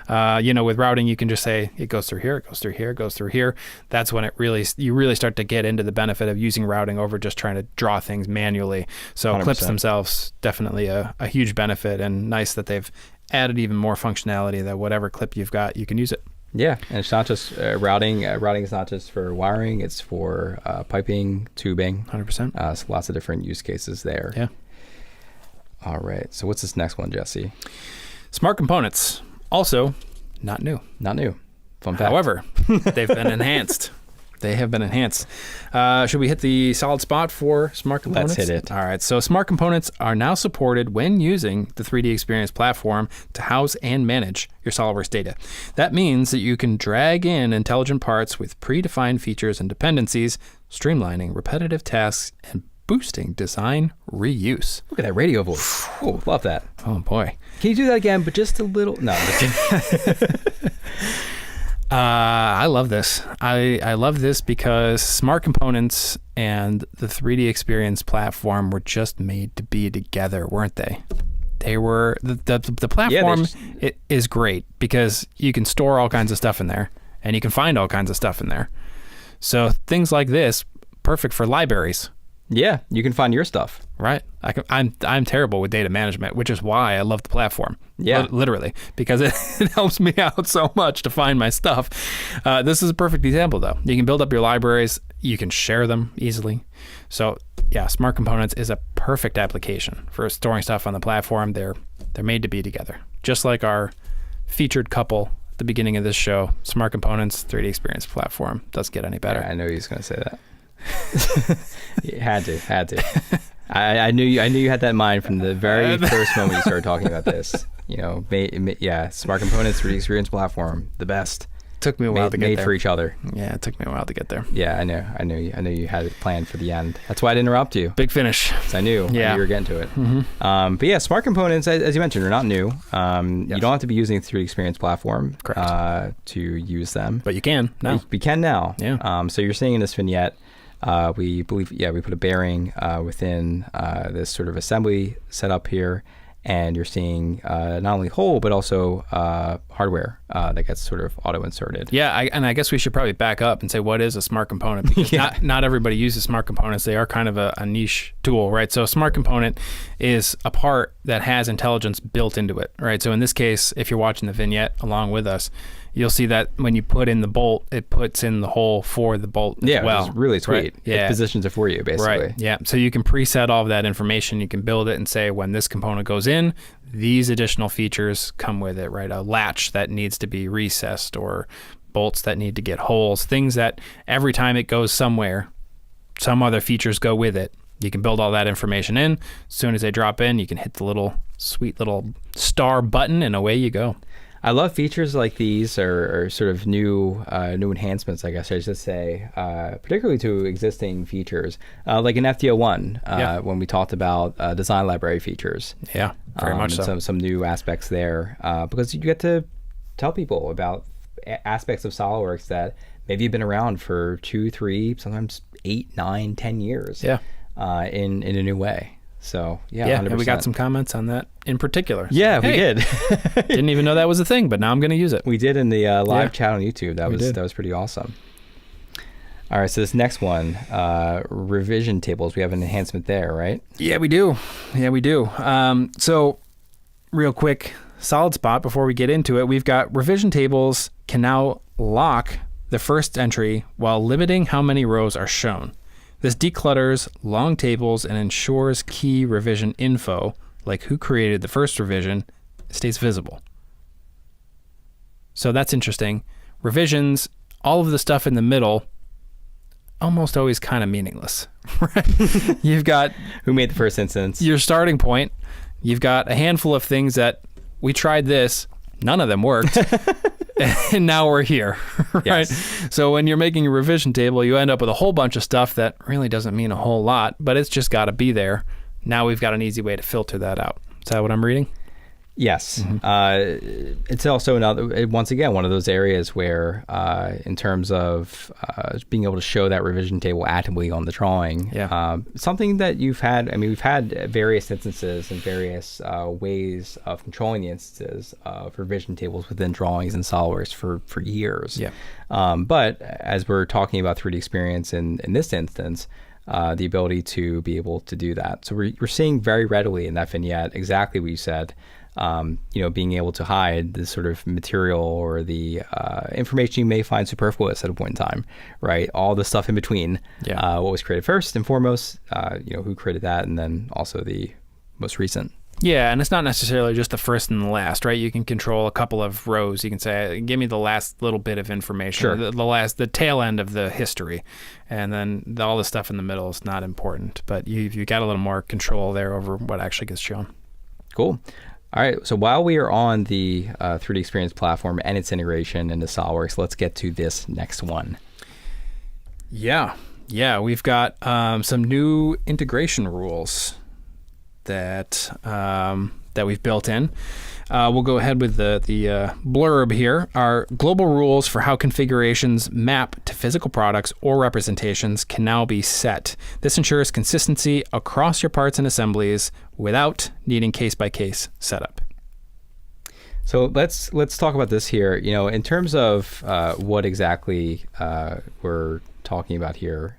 with routing, you can just say, it goes through here, it goes through here, it goes through here. That's when you really start to get into the benefit of using routing over just trying to draw things manually. So 100%. Clips themselves, definitely a huge benefit, and nice that they've added even more functionality that whatever clip you've got, you can use it. Yeah, and it's not just routing. Routing is not just for wiring; it's for piping, tubing. 100%. So lots of different use cases there. Yeah. All right. So what's this next one, Jesse? Smart components. Also, not new. Not new. Fun fact. However, they've been enhanced. They have been enhanced. Should we hit the solid spot for smart components? Let's hit it. All right. So smart components are now supported when using the 3D Experience platform to house and manage your SOLIDWORKS data. That means that you can drag in intelligent parts with predefined features and dependencies, streamlining repetitive tasks and boosting design reuse. Look at that radio voice. Oh, love that. Oh, boy. Can you do that again, but just a little? No, I'm just kidding. I love this. I love this because smart components and the 3D Experience platform were just made to be together, weren't they? they were the platform it is great because you can store all kinds of stuff in there and you can find all kinds of stuff in there. So things like this, perfect for libraries. Yeah, you can find your stuff. Right. I'm terrible with data management, which is why I love the platform. Yeah. Literally, because it helps me out so much to find my stuff. This is a perfect example, though. You can build up your libraries. You can share them easily. So, yeah, Smart Components is a perfect application for storing stuff on the platform. They're made to be together. Just like our featured couple at the beginning of this show, Smart Components 3D Experience Platform. Doesn't get any better. Yeah, I know he was going to say that. Had to. I knew you had that in mind from the very first moment you started talking about this. You know, Smart Components 3D Experience Platform, the best. Took me a while to get there. Made for each other. Yeah, it took me a while to get there. Yeah, I know you had it planned for the end. That's why I didn't interrupt you. Big finish. I knew you were getting to it. Mm-hmm. But yeah, Smart Components, as you mentioned, are not new. You don't have to be using the 3D Experience Platform to use them. But you can now. We can now. Yeah. So you're seeing in this vignette, we believe, we put a bearing within this sort of assembly setup here, and you're seeing not only hole but also hardware that gets sort of auto inserted. Yeah, I guess we should probably back up and say what is a smart component, because not everybody uses smart components. They are kind of a niche tool, right? So a smart component is a part that has intelligence built into it, right? So in this case, if you're watching the vignette along with us, you'll see that when you put in the bolt, it puts in the hole for the bolt as well. It's really sweet. Right? Yeah. It positions it for you, basically. Right, yeah. So you can preset all of that information. You can build it and say, when this component goes in, these additional features come with it, right? A latch that needs to be recessed, or bolts that need to get holes, things that every time it goes somewhere, some other features go with it. You can build all that information in. As soon as they drop in, you can hit the sweet little star button, and away you go. I love features like these, or sort of new enhancements, I guess I should say, particularly to existing features, like in FD01, when we talked about design library features. Yeah, very much so. Some new aspects there, because you get to tell people about aspects of SOLIDWORKS that maybe have been around for 2, 3, sometimes 8, 9, 10 years. Yeah. In a new way. So yeah, 100%. And we got some comments on that in particular. Yeah, we did. Didn't even know that was a thing, but now I'm going to use it. We did in the live chat on YouTube. That was pretty awesome. All right, so this next one, revision tables. We have an enhancement there, right? Yeah, we do. So real quick, solid spot before we get into it. We've got revision tables can now lock the first entry while limiting how many rows are shown. This declutters long tables and ensures key revision info, like who created the first revision, stays visible. So that's interesting. Revisions, all of the stuff in the middle, almost always kind of meaningless, right? You've got who made the first instance, your starting point. You've got a handful of things that we tried this, none of them worked. And now we're here, right? Yes. So when you're making a revision table, you end up with a whole bunch of stuff that really doesn't mean a whole lot, but it's just got to be there. Now we've got an easy way to filter that out. Is that what I'm reading? Yes. Mm-hmm. It's also once again, one of those areas where, in terms of being able to show that revision table actively on the drawing, something that we've had various instances and various ways of controlling the instances of revision tables within drawings and SOLIDWORKS for years. Yeah. But as we're talking about 3D Experience in this instance, the ability to be able to do that. So we're seeing very readily in that vignette exactly what you said. Being able to hide the sort of material or the information you may find superfluous at a point in time, right? All the stuff in between, what was created first and foremost, who created that, and then also the most recent. Yeah, and it's not necessarily just the first and the last, right? You can control a couple of rows. You can say, give me the last little bit of information, sure. the tail end of the history, and then all the stuff in the middle is not important, but you got a little more control there over what actually gets shown. Cool. All right, so while we are on the 3D Experience platform and its integration into SOLIDWORKS, let's get to this next one. Yeah, we've got some new integration rules that that we've built in. We'll go ahead with the blurb here. Our global rules for how configurations map to physical products or representations can now be set. This ensures consistency across your parts and assemblies without needing case-by-case setup. So let's talk about this here. In terms of what exactly we're talking about here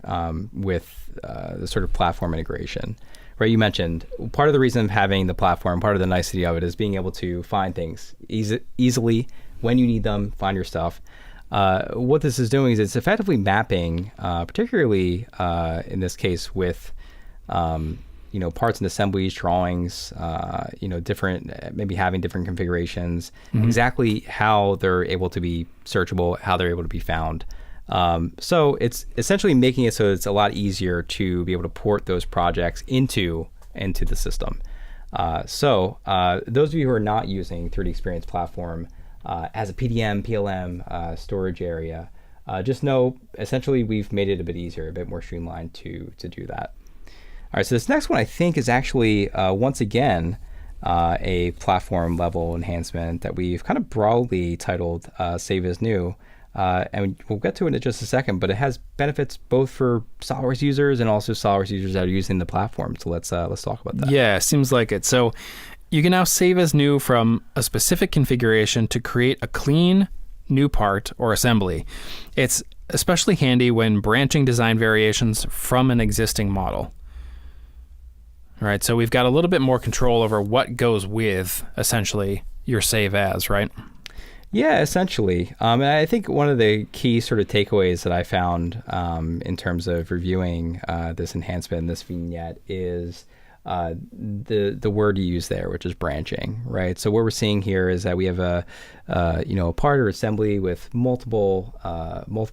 with the sort of platform integration. Right, you mentioned part of the reason of having the platform, part of the nicety of it is being able to find things easily when you need them, find your stuff. What this is doing is it's effectively mapping, particularly in this case with parts and assemblies, drawings, different, maybe having different configurations, exactly how they're able to be searchable, how they're able to be found. So it's essentially making it so it's a lot easier to be able to port those projects into the system. So those of you who are not using 3D Experience Platform as a PDM, PLM storage area, just know essentially we've made it a bit easier, a bit more streamlined to do that. All right, so this next one I think is actually once again a platform level enhancement that we've kind of broadly titled Save as New. And we'll get to it in just a second, but it has benefits both for SOLIDWORKS users and also SOLIDWORKS users that are using the platform. So let's talk about that. Yeah, seems like it. So you can now save as new from a specific configuration to create a clean new part or assembly. It's especially handy when branching design variations from an existing model. All right, so we've got a little bit more control over what goes with essentially your save as, right? Yeah, essentially. And I think one of the key sort of takeaways that I found in terms of reviewing this enhancement, this vignette, is the word you use there, which is branching, right? So what we're seeing here is that we have a part or assembly with multiple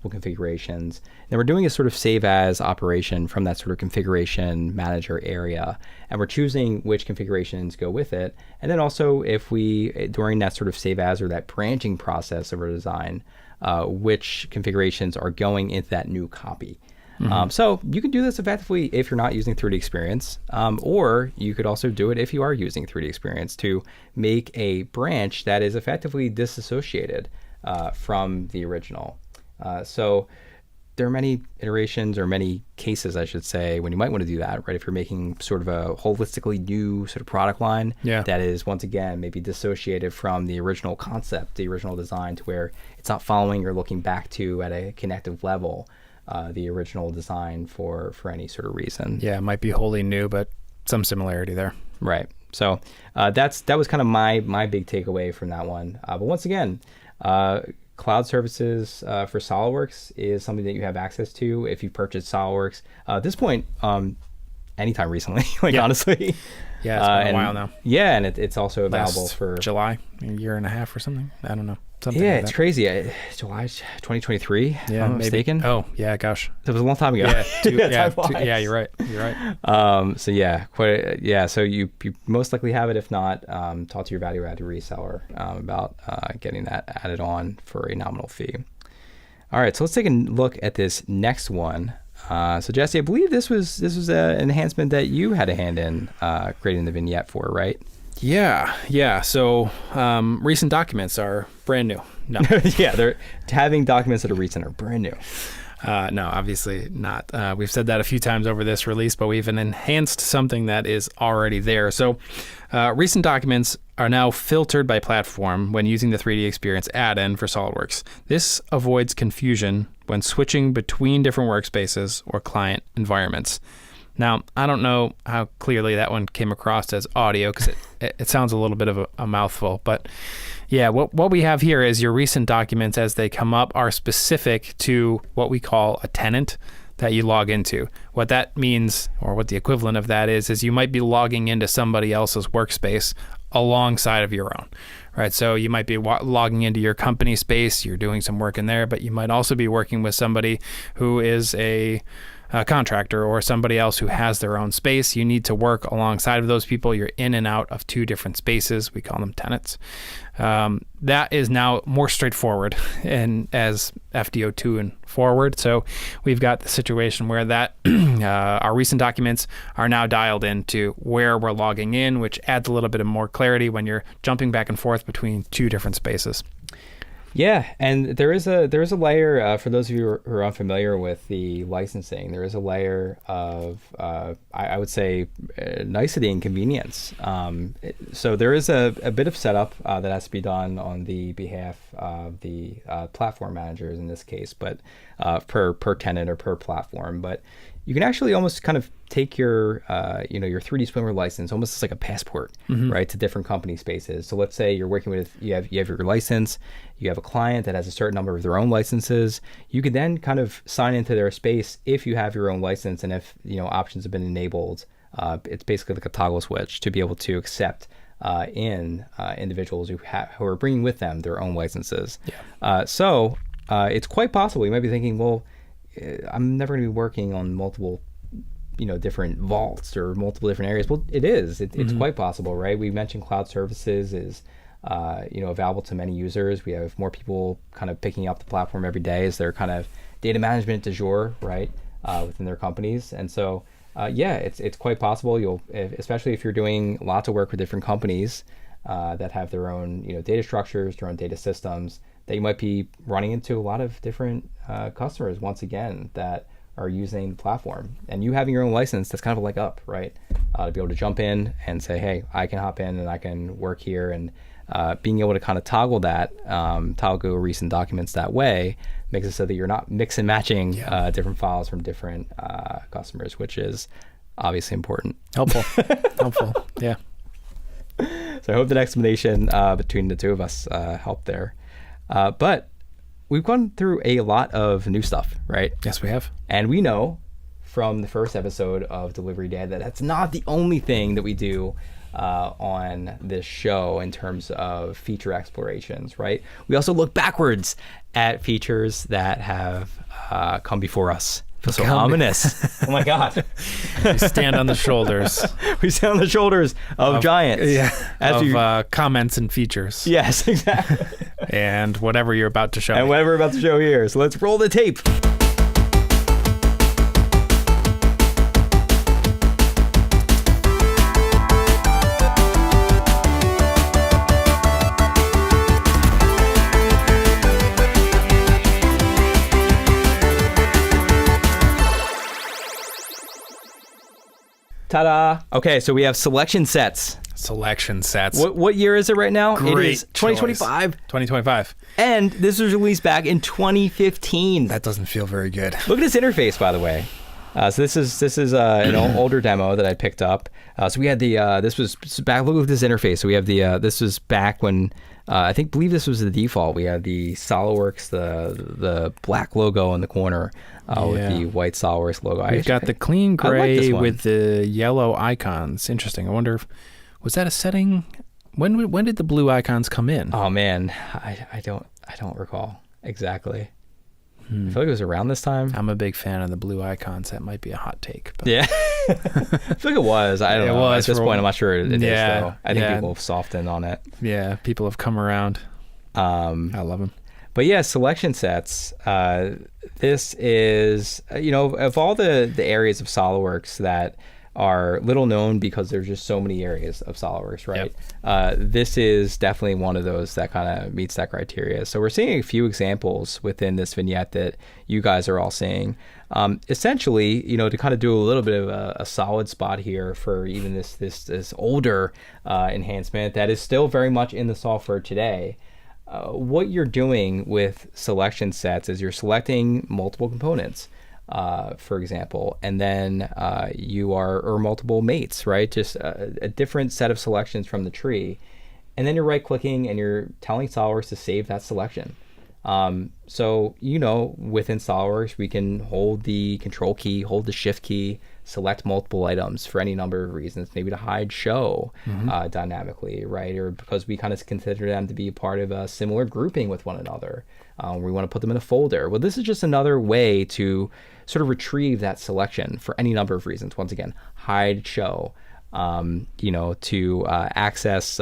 configurations, and we're doing a sort of save as operation from that sort of configuration manager area, and we're choosing which configurations go with it, and then also if we during that sort of save as or that branching process of our design, which configurations are going into that new copy. So you can do this effectively if you're not using 3D Experience, or you could also do it if you are using 3D Experience to make a branch that is effectively disassociated from the original. So there are many iterations or many cases, I should say, when you might want to do that, right? If you're making sort of a holistically new sort of product line that is, once again, maybe dissociated from the original concept, the original design, to where it's not following or looking back to at a connective level the original design for any sort of reason. Yeah, it might be wholly new, but some similarity there. Right. So that was kind of my big takeaway from that one. But once again, cloud services for SOLIDWORKS is something that you have access to if you purchase SOLIDWORKS. At this point, anytime recently, honestly. Yeah, it's been a while now. Yeah, and it's also available for July, a year and a half or something. I don't know. Something yeah, like it's that. crazy. July 2023. Yeah, if I'm not mistaken. Oh, yeah, gosh. It was a long time ago. Yeah, you're right. So yeah, So you most likely have it. If not, talk to your value-added reseller about getting that added on for a nominal fee. All right, so let's take a look at this next one. So Jesse, I believe this was an enhancement that you had a hand in creating the vignette for, right? Yeah. So recent documents are brand new. No. Yeah, they're having documents that are recent are brand new. No, obviously not. We've said that a few times over this release, but we've enhanced something that is already there. So recent documents are now filtered by platform when using the 3D Experience add-in for SOLIDWORKS. This avoids confusion when switching between different workspaces or client environments. Now, I don't know how clearly that one came across as audio because it sounds a little bit of a mouthful. But yeah, what we have here is your recent documents as they come up are specific to what we call a tenant that you log into. What that means, or what the equivalent of that is you might be logging into somebody else's workspace alongside of your own, right? So you might be logging into your company space, you're doing some work in there, but you might also be working with somebody who is a contractor or somebody else who has their own space. You need to work alongside of those people. You're in and out of 2 different spaces. We call them tenants. That is now more straightforward and as FD02 and forward. So we've got the situation where that our recent documents are now dialed into where we're logging in, which adds a little bit of more clarity when you're jumping back and forth between 2 different spaces. Yeah, and there is a layer for those of you who are unfamiliar with the licensing. There is a layer of I would say nicety and convenience. So there is a bit of setup that has to be done on the behalf of the platform managers in this case, but per tenant or per platform. But you can actually almost kind of take your your 3D swimmer license almost as like a passport, right, to different company spaces. So let's say you're working with you have your license, you have a client that has a certain number of their own licenses. You could then kind of sign into their space if you have your own license, and if options have been enabled. It's basically like a toggle switch to be able to accept individuals who are bringing with them their own licenses. Yeah. So it's quite possible you might be thinking, well, I'm never going to be working on multiple, different vaults or multiple different areas. Well, it is. It's quite possible, right? We mentioned cloud services is, available to many users. We have more people kind of picking up the platform every day as their kind of data management du jour, right, within their companies. And so, it's quite possible. Especially if you're doing lots of work with different companies that have their own, data structures, their own data systems, that you might be running into a lot of different customers, once again, that are using the platform. And you having your own license, that's kind of a leg up, right? To be able to jump in and say, hey, I can hop in and I can work here. And being able to kind of toggle recent documents that way makes it so that you're not mix and matching different files from different customers, which is obviously important. Helpful. Yeah. So I hope that explanation between the two of us helped there. But we've gone through a lot of new stuff, right? Yes, we have. And we know from the first episode of Delivery Day that that's not the only thing that we do on this show in terms of feature explorations, right? We also look backwards at features that have come before us. Feels so ominous. Oh my God. We stand on the shoulders. We stand on the shoulders of giants. Yeah. Comments and features. Yes, exactly. And whatever you're about to show. And whatever we're about to show here. So let's roll the tape. Ta-da! Okay, so we have selection sets. What year is it right now? Great. It is 2025. 2025. And this was released back in 2015. That doesn't feel very good. Look at this interface, by the way. So this is an older demo that I picked up. So we had this was back. Look at this interface. So we have this was back when believe this was the default. We had the SOLIDWORKS, the black logo in the corner with the white SOLIDWORKS logo. We've got the clean gray with the yellow icons. Interesting. I wonder if was that a setting? When did the blue icons come in? Oh man, I don't recall exactly. I feel like it was around this time. I'm a big fan of the blue icons. That might be a hot take. But. Yeah. I feel like it was. I don't know. At this point, I'm not sure it is, though. I think people have softened on it. Yeah, people have come around. I love them. But yeah, selection sets. This is, of all the areas of SOLIDWORKS that are little known because there's just so many areas of SOLIDWORKS, right? Yep. This is definitely one of those that kind of meets that criteria. So we're seeing a few examples within this vignette that you guys are all seeing. Essentially, to kind of do a little bit of a solid spot here for even this older enhancement that is still very much in the software today. What you're doing with selection sets is you're selecting multiple components. For example, and then or multiple mates, right? Just a different set of selections from the tree. And then you're right clicking and you're telling SOLIDWORKS to save that selection. So, within SOLIDWORKS, we can hold the control key, hold the shift key, select multiple items for any number of reasons, maybe to hide show dynamically, right? Or because we kind of consider them to be part of a similar grouping with one another. We want to put them in a folder. Well, this is just another way to sort of retrieve that selection for any number of reasons. Once again, hide, show, to access,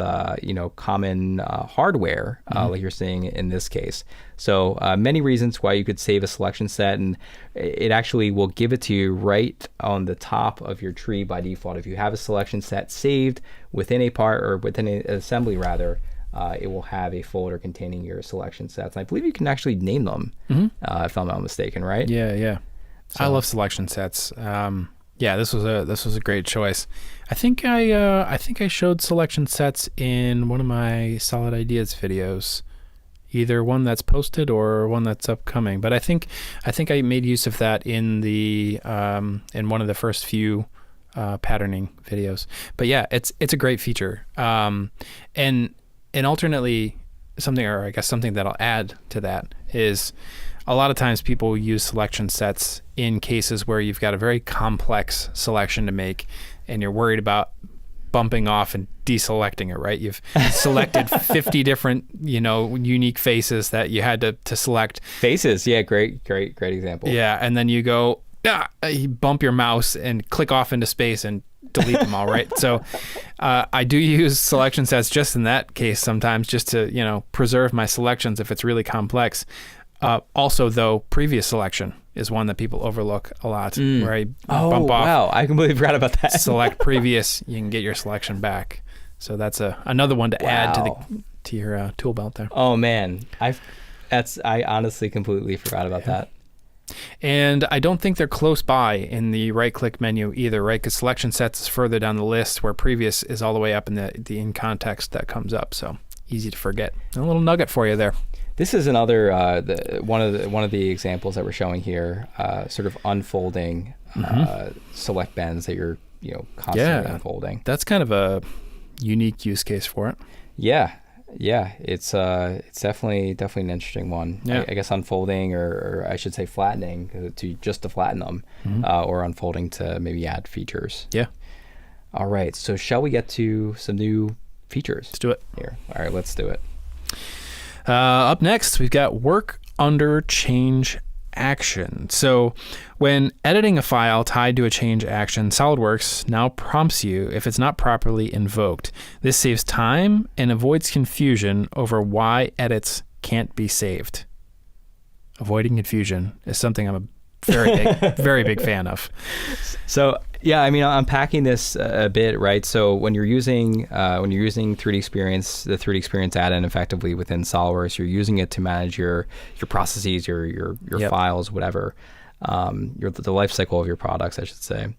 common hardware, like you're saying in this case. So many reasons why you could save a selection set, and it actually will give it to you right on the top of your tree by default. If you have a selection set saved within a part or within an assembly rather, it will have a folder containing your selection sets. And I believe you can actually name them, if I'm not mistaken, right? Yeah. So. I love selection sets. This was a great choice. I think I showed selection sets in one of my Solid Ideas videos, either one that's posted or one that's upcoming. But I think I made use of that in the in one of the first few patterning videos. But yeah, it's a great feature. And alternately, something that I'll add to that is, a lot of times people use selection sets in cases where you've got a very complex selection to make and you're worried about bumping off and deselecting it, right? You've selected 50 different, unique faces that you had to select. Faces, yeah, great example. Yeah, and then you go, you bump your mouse and click off into space and delete them all, right? So I do use selection sets just in that case sometimes, just to, preserve my selections if it's really complex. Also, though, previous selection is one that people overlook a lot, where I bump off. Wow, I completely forgot about that. Select previous, you can get your selection back. So that's another one to add to your tool belt there. Oh man, I honestly completely forgot about that. And I don't think they're close by in the right-click menu either, right? Because selection sets is further down the list, where previous is all the way up in the in context that comes up. So easy to forget. A little nugget for you there. This is another one of the examples that we're showing here, sort of unfolding select bends that you're constantly unfolding. That's kind of a unique use case for it. Yeah, it's definitely an interesting one. Yeah. I guess unfolding, or I should say flattening, to flatten them, or unfolding to maybe add features. Yeah. All right. So shall we get to some new features? Let's do it. Here. All right. Let's do it. Up next, we've got work under change action. So when editing a file tied to a change action, SOLIDWORKS now prompts you if it's not properly invoked. This saves time and avoids confusion over why edits can't be saved. Avoiding confusion is something I'm a very big fan of. So yeah, I mean, unpacking this a bit, right? So when you're using 3D Experience, the 3D Experience add-in effectively within SOLIDWORKS, you're using it to manage your processes, your files, whatever, the life cycle of your products, I should say.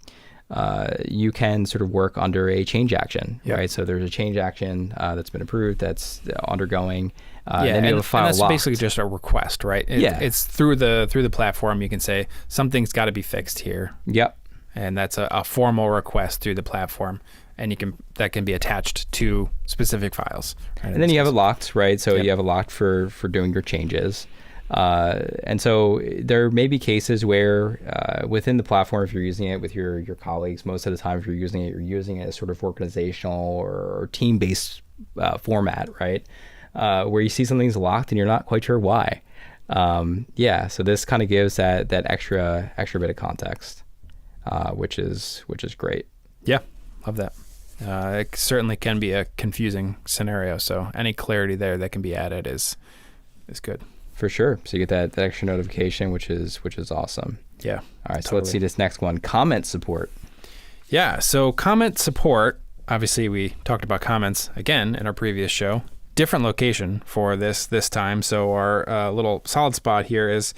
You can sort of work under a change action, right? So there's a change action that's been approved, that's undergoing. And then you have a file and that's locked. basically just a request, right? It's through the platform. You can say something's got to be fixed here. Yep. And that's a formal request through the platform, and that can be attached to specific files. Right? And then you have it locked, right? So you have it locked for doing your changes. And so there may be cases where within the platform, if you're using it with your colleagues, most of the time if you're using it as sort of organizational or team-based format, right? Where you see something's locked and you're not quite sure why. So this kind of gives that extra bit of context, which is great. Yeah, love that. It certainly can be a confusing scenario, so any clarity there that can be added is good. For sure. So you get that extra notification, which is awesome. Yeah. All right. Totally. So let's see this next one. Comment support. Yeah. So comment support. Obviously, we talked about comments again in our previous show. Different location for this time. So our little solid spot here is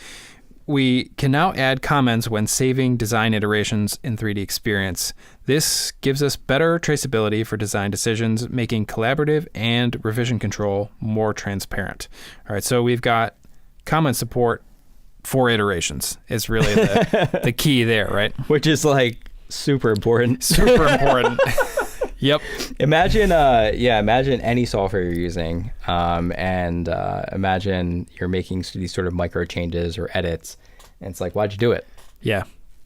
we can now add comments when saving design iterations in 3D Experience. This gives us better traceability for design decisions, making collaborative and revision control more transparent. All right. So we've got comment support for iterations is really the key there, right? Which is like super important. Super important. Yep. Imagine any software you're using, and imagine you're making these sort of micro changes or edits, and it's like, why'd you do it? Yeah.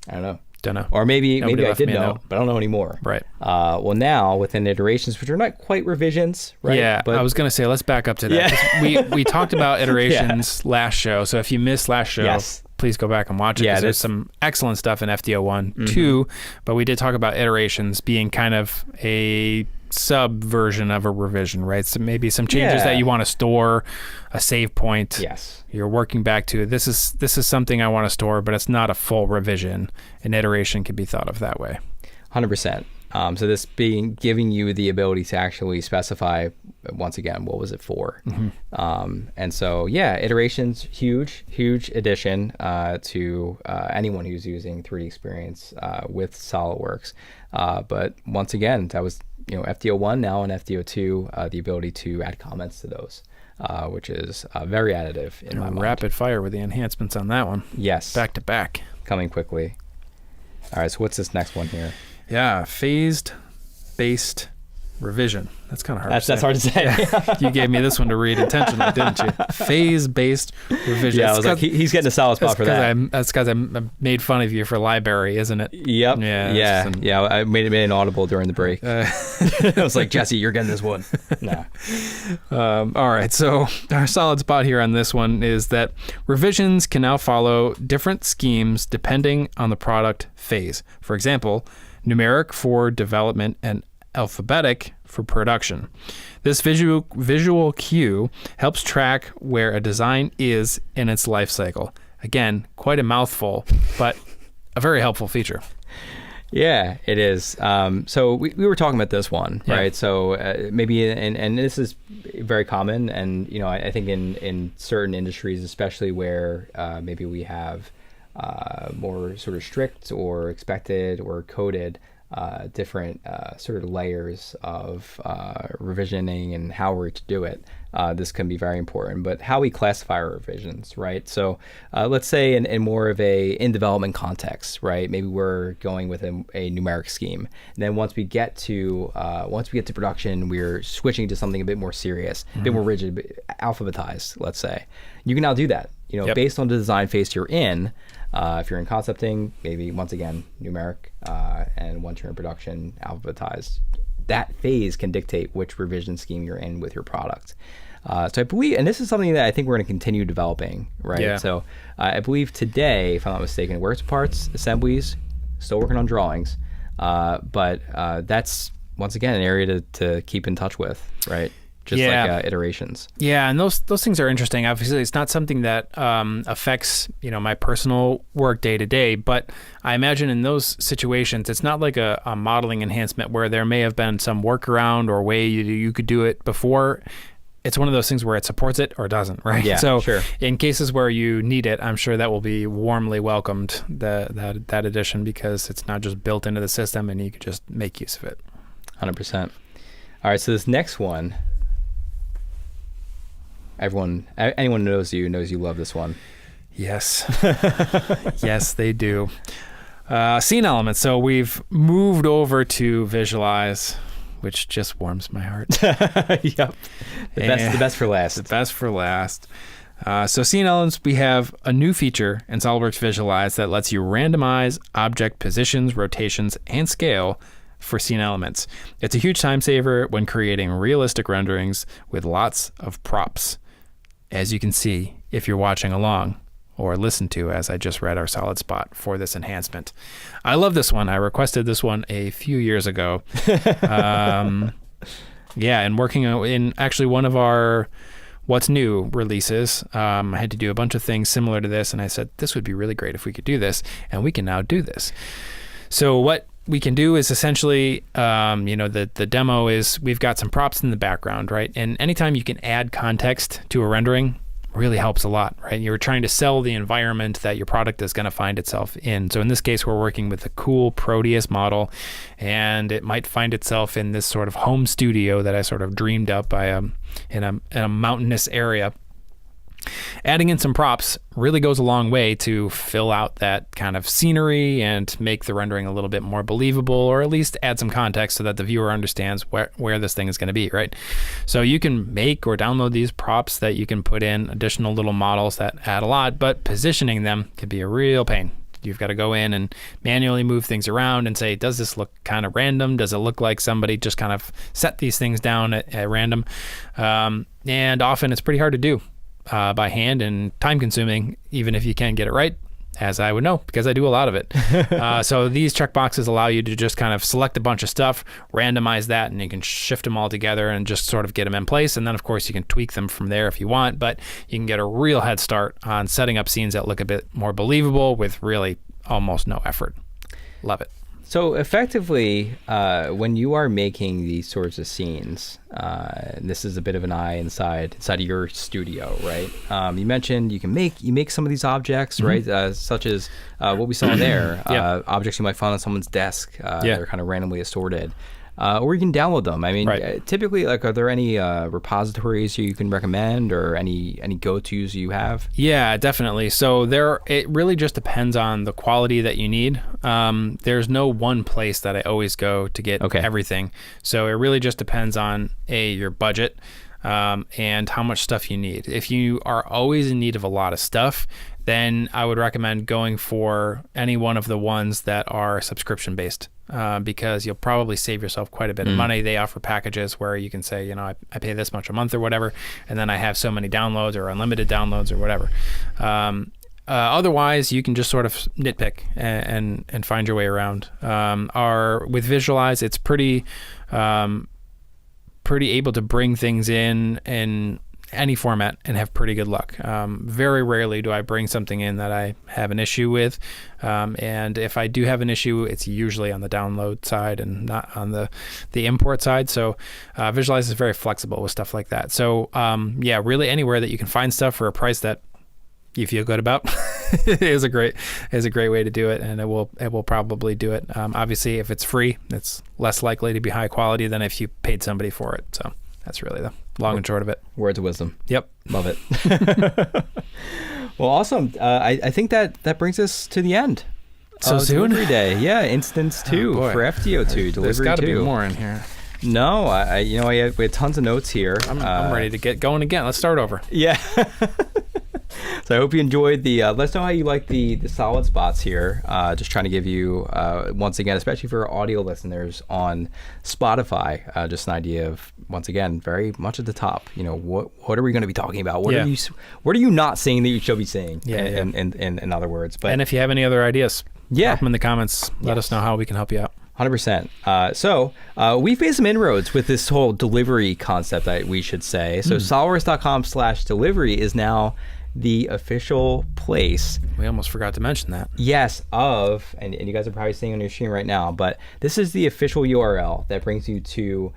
I don't know. Don't know. Or maybe I left did me a know, note. but I don't know anymore. Right. Well, now within iterations, which are not quite revisions, right? Yeah, but I was going to say, let's back up to that. 'Cause we talked about iterations last show. So if you missed last show, please go back and watch it, because there's some excellent stuff in FD01 too. But we did talk about iterations being kind of a sub version of a revision, right? So maybe some changes that you want to store, a save point. Yes. You're working back to this is something I want to store, but it's not a full revision. An iteration can be thought of that way. 100%. So this giving you the ability to actually specify, once again, what was it for? And so, iterations, huge addition to anyone who's using 3D Experience with SolidWorks. But once again, that was FD01 now, and FD02, the ability to add comments to those, which is very additive in my mind. Rapid fire with the enhancements on that one. Yes. Back to back. Coming quickly. All right, so what's this next one here? Yeah, phased-based revision. That's kind of hard to say. That's hard to say. Yeah. You gave me this one to read intentionally, didn't you? Phase-based revision. Yeah, I was like, he's getting a solid spot for that. That's because I made fun of you for library, isn't it? Yep. Yeah. I made an audible during the break. I was like, Jesse, you're getting this one. No. All right. So our solid spot here on this one is that revisions can now follow different schemes depending on the product phase. For example, numeric for development and alphabetic for production. This visual cue helps track where a design is in its life cycle. Again, quite a mouthful, but a very helpful feature. Yeah, it is. So we were talking about this one, right? So maybe, and this is very common, and I think in certain industries, especially where maybe we have more sort of strict or expected or coded different sort of layers of revisioning and how we're to do it. This can be very important, but how we classify our revisions, right? So let's say in more of a in development context, right? Maybe we're going with a numeric scheme. And then once we get to production, we're switching to something a bit more serious, a bit more rigid, alphabetized, let's say. You can now do that, based on the design phase you're in. If you're in concepting, maybe once again numeric, and once you're in production, alphabetized. That phase can dictate which revision scheme you're in with your product. So I believe, and this is something that I think we're going to continue developing, right? Yeah. So I believe today, if I'm not mistaken, works parts, assemblies, still working on drawings, but that's once again an area to keep in touch with, right? Just like iterations. Yeah, and those things are interesting. Obviously, it's not something that affects my personal work day to day, but I imagine in those situations, it's not like a modeling enhancement where there may have been some workaround or way you could do it before. It's one of those things where it supports it or doesn't, right? Yeah, so sure. In cases where you need it, I'm sure that will be warmly welcomed, that addition, because it's not just built into the system and you could just make use of it. 100%. All right, so this next one, anyone who knows you love this one. Yes. Yes, they do. Scene elements. So we've moved over to visualize, which just warms my heart. Yep. The best for last. The best for last. So scene elements, we have a new feature in SOLIDWORKS Visualize that lets you randomize object positions, rotations, and scale for scene elements. It's a huge time saver when creating realistic renderings with lots of props, as you can see if you're watching along or listen to as I just read our solid spot for this enhancement. I love this one. I requested this one a few years ago. And working in actually one of our What's New releases, I had to do a bunch of things similar to this, and I said, this would be really great if we could do this, and we can now do this. So what we can do is essentially, the demo is we've got some props in the background, right? And anytime you can add context to a rendering, really helps a lot, right? You're trying to sell the environment that your product is going to find itself in. So in this case, we're working with a cool Proteus model, and it might find itself in this sort of home studio that I sort of dreamed up in a mountainous area. Adding in some props really goes a long way to fill out that kind of scenery and make the rendering a little bit more believable, or at least add some context so that the viewer understands where this thing is going to be, right? So you can make or download these props that you can put in additional little models that add a lot, but positioning them can be a real pain. You've got to go in and manually move things around and say, does this look kind of random? Does it look like somebody just kind of set these things down at random? And often it's pretty hard to do by hand and time consuming, even if you can get it right, as I would know because I do a lot of it. So these checkboxes allow you to just kind of select a bunch of stuff, randomize that, and you can shift them all together and just sort of get them in place. And then, of course, you can tweak them from there if you want, but you can get a real head start on setting up scenes that look a bit more believable with really almost no effort. Love it. So effectively, when you are making these sorts of scenes, this is a bit of an eye inside of your studio, right? You mentioned you make some of these objects, right? Such as what we saw there, objects you might find on someone's desk. They're kind of randomly assorted. Or you can download them. I mean, typically, like, are there any repositories you can recommend or any go-tos you have? Yeah, definitely. So it really just depends on the quality that you need. There's no one place that I always go to get everything. So it really just depends on your budget and how much stuff you need. If you are always in need of a lot of stuff, then I would recommend going for any one of the ones that are subscription-based. Because you'll probably save yourself quite a bit of money. They offer packages where you can say, I pay this much a month or whatever, and then I have so many downloads or unlimited downloads or whatever. Otherwise, you can just sort of nitpick and find your way around. With Visualize, it's pretty able to bring things in any format and have pretty good luck. Very rarely do I bring something in that I have an issue with. And if I do have an issue, it's usually on the download side and not on the import side. So Visualize is very flexible with stuff like that. So really anywhere that you can find stuff for a price that you feel good about is a great way to do it, and it will probably do it. Obviously, if it's free, it's less likely to be high quality than if you paid somebody for it. So that's really the long and short of it. Words of wisdom. Yep. Love it. Well, awesome. I think that brings us to the end. So soon? Delivery day. Yeah, instance 2 for FD02. Delivery 2. There's got to be more in here. No, we had tons of notes here. I'm ready to get going again. Let's start over. Yeah. So I hope you enjoyed the, let us know how you like the solid spots here. Just trying to give you, once again, especially for audio listeners on Spotify, just an idea of, once again, very much at the top, what are we going to be talking about? What are you not saying that you should be saying? In other words. And if you have any other ideas, drop them in the comments. Let us know how we can help you out. 100%. So we've made some inroads with this whole delivery concept, we should say. So SOLIDWORKS.com/delivery is now the official place. We almost forgot to mention that. Yes, and you guys are probably seeing on your screen right now, but this is the official URL that brings you to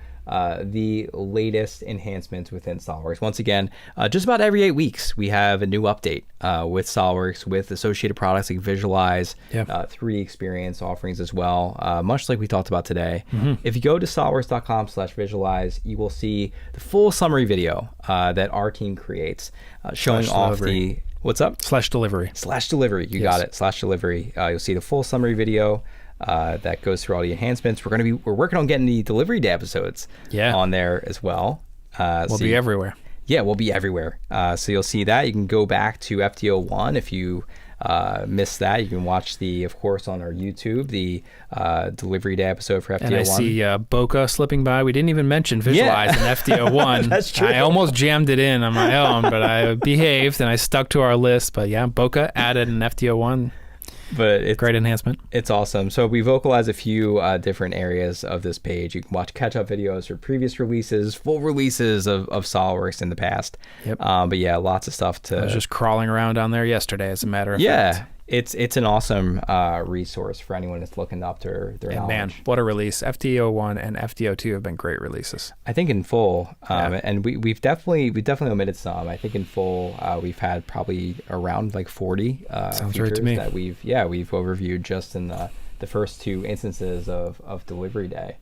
the latest enhancements within SOLIDWORKS. Once again, just about every 8 weeks, we have a new update with SOLIDWORKS, with associated products like Visualize, 3D experience offerings as well, much like we talked about today. If you go to SOLIDWORKS.com/visualize, you will see the full summary video that our team creates, showing off the... What's up? /delivery. /delivery. You got it. /delivery. You'll see the full summary video that goes through all the enhancements. We're working on getting the delivery day episodes on there as well. We'll be everywhere. Yeah, we'll be everywhere. So you'll see that. You can go back to FD01 if you missed that. You can watch of course, on our YouTube, the delivery day episode for FD01. And I see Boca slipping by. We didn't even mention Visualize in FD01. That's true. I almost jammed it in on my own, but I behaved and I stuck to our list. But yeah, Boca added an FD01. But it's great enhancement. It's awesome. So we vocalize a few different areas of this page. You can watch catch-up videos for previous releases, full releases of SOLIDWORKS in the past. Yep. But yeah, lots of stuff to... I was just crawling around down there yesterday, as a matter of fact. It's an awesome resource for anyone that's looking up to their knowledge. Man, what a release. FD01 and FD02 have been great releases. I think in full, and we've definitely omitted some. I think in full, we've had probably around like 40 Sounds right to me. That we've overviewed just in the first 2 instances of Delivery Day.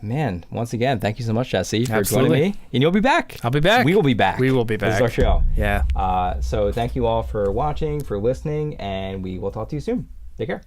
Man, once again, thank you so much, Jesse, for joining me. And you'll be back. I'll be back. We will be back. We will be back. This is our show. Yeah. So thank you all for watching, for listening, and we will talk to you soon. Take care.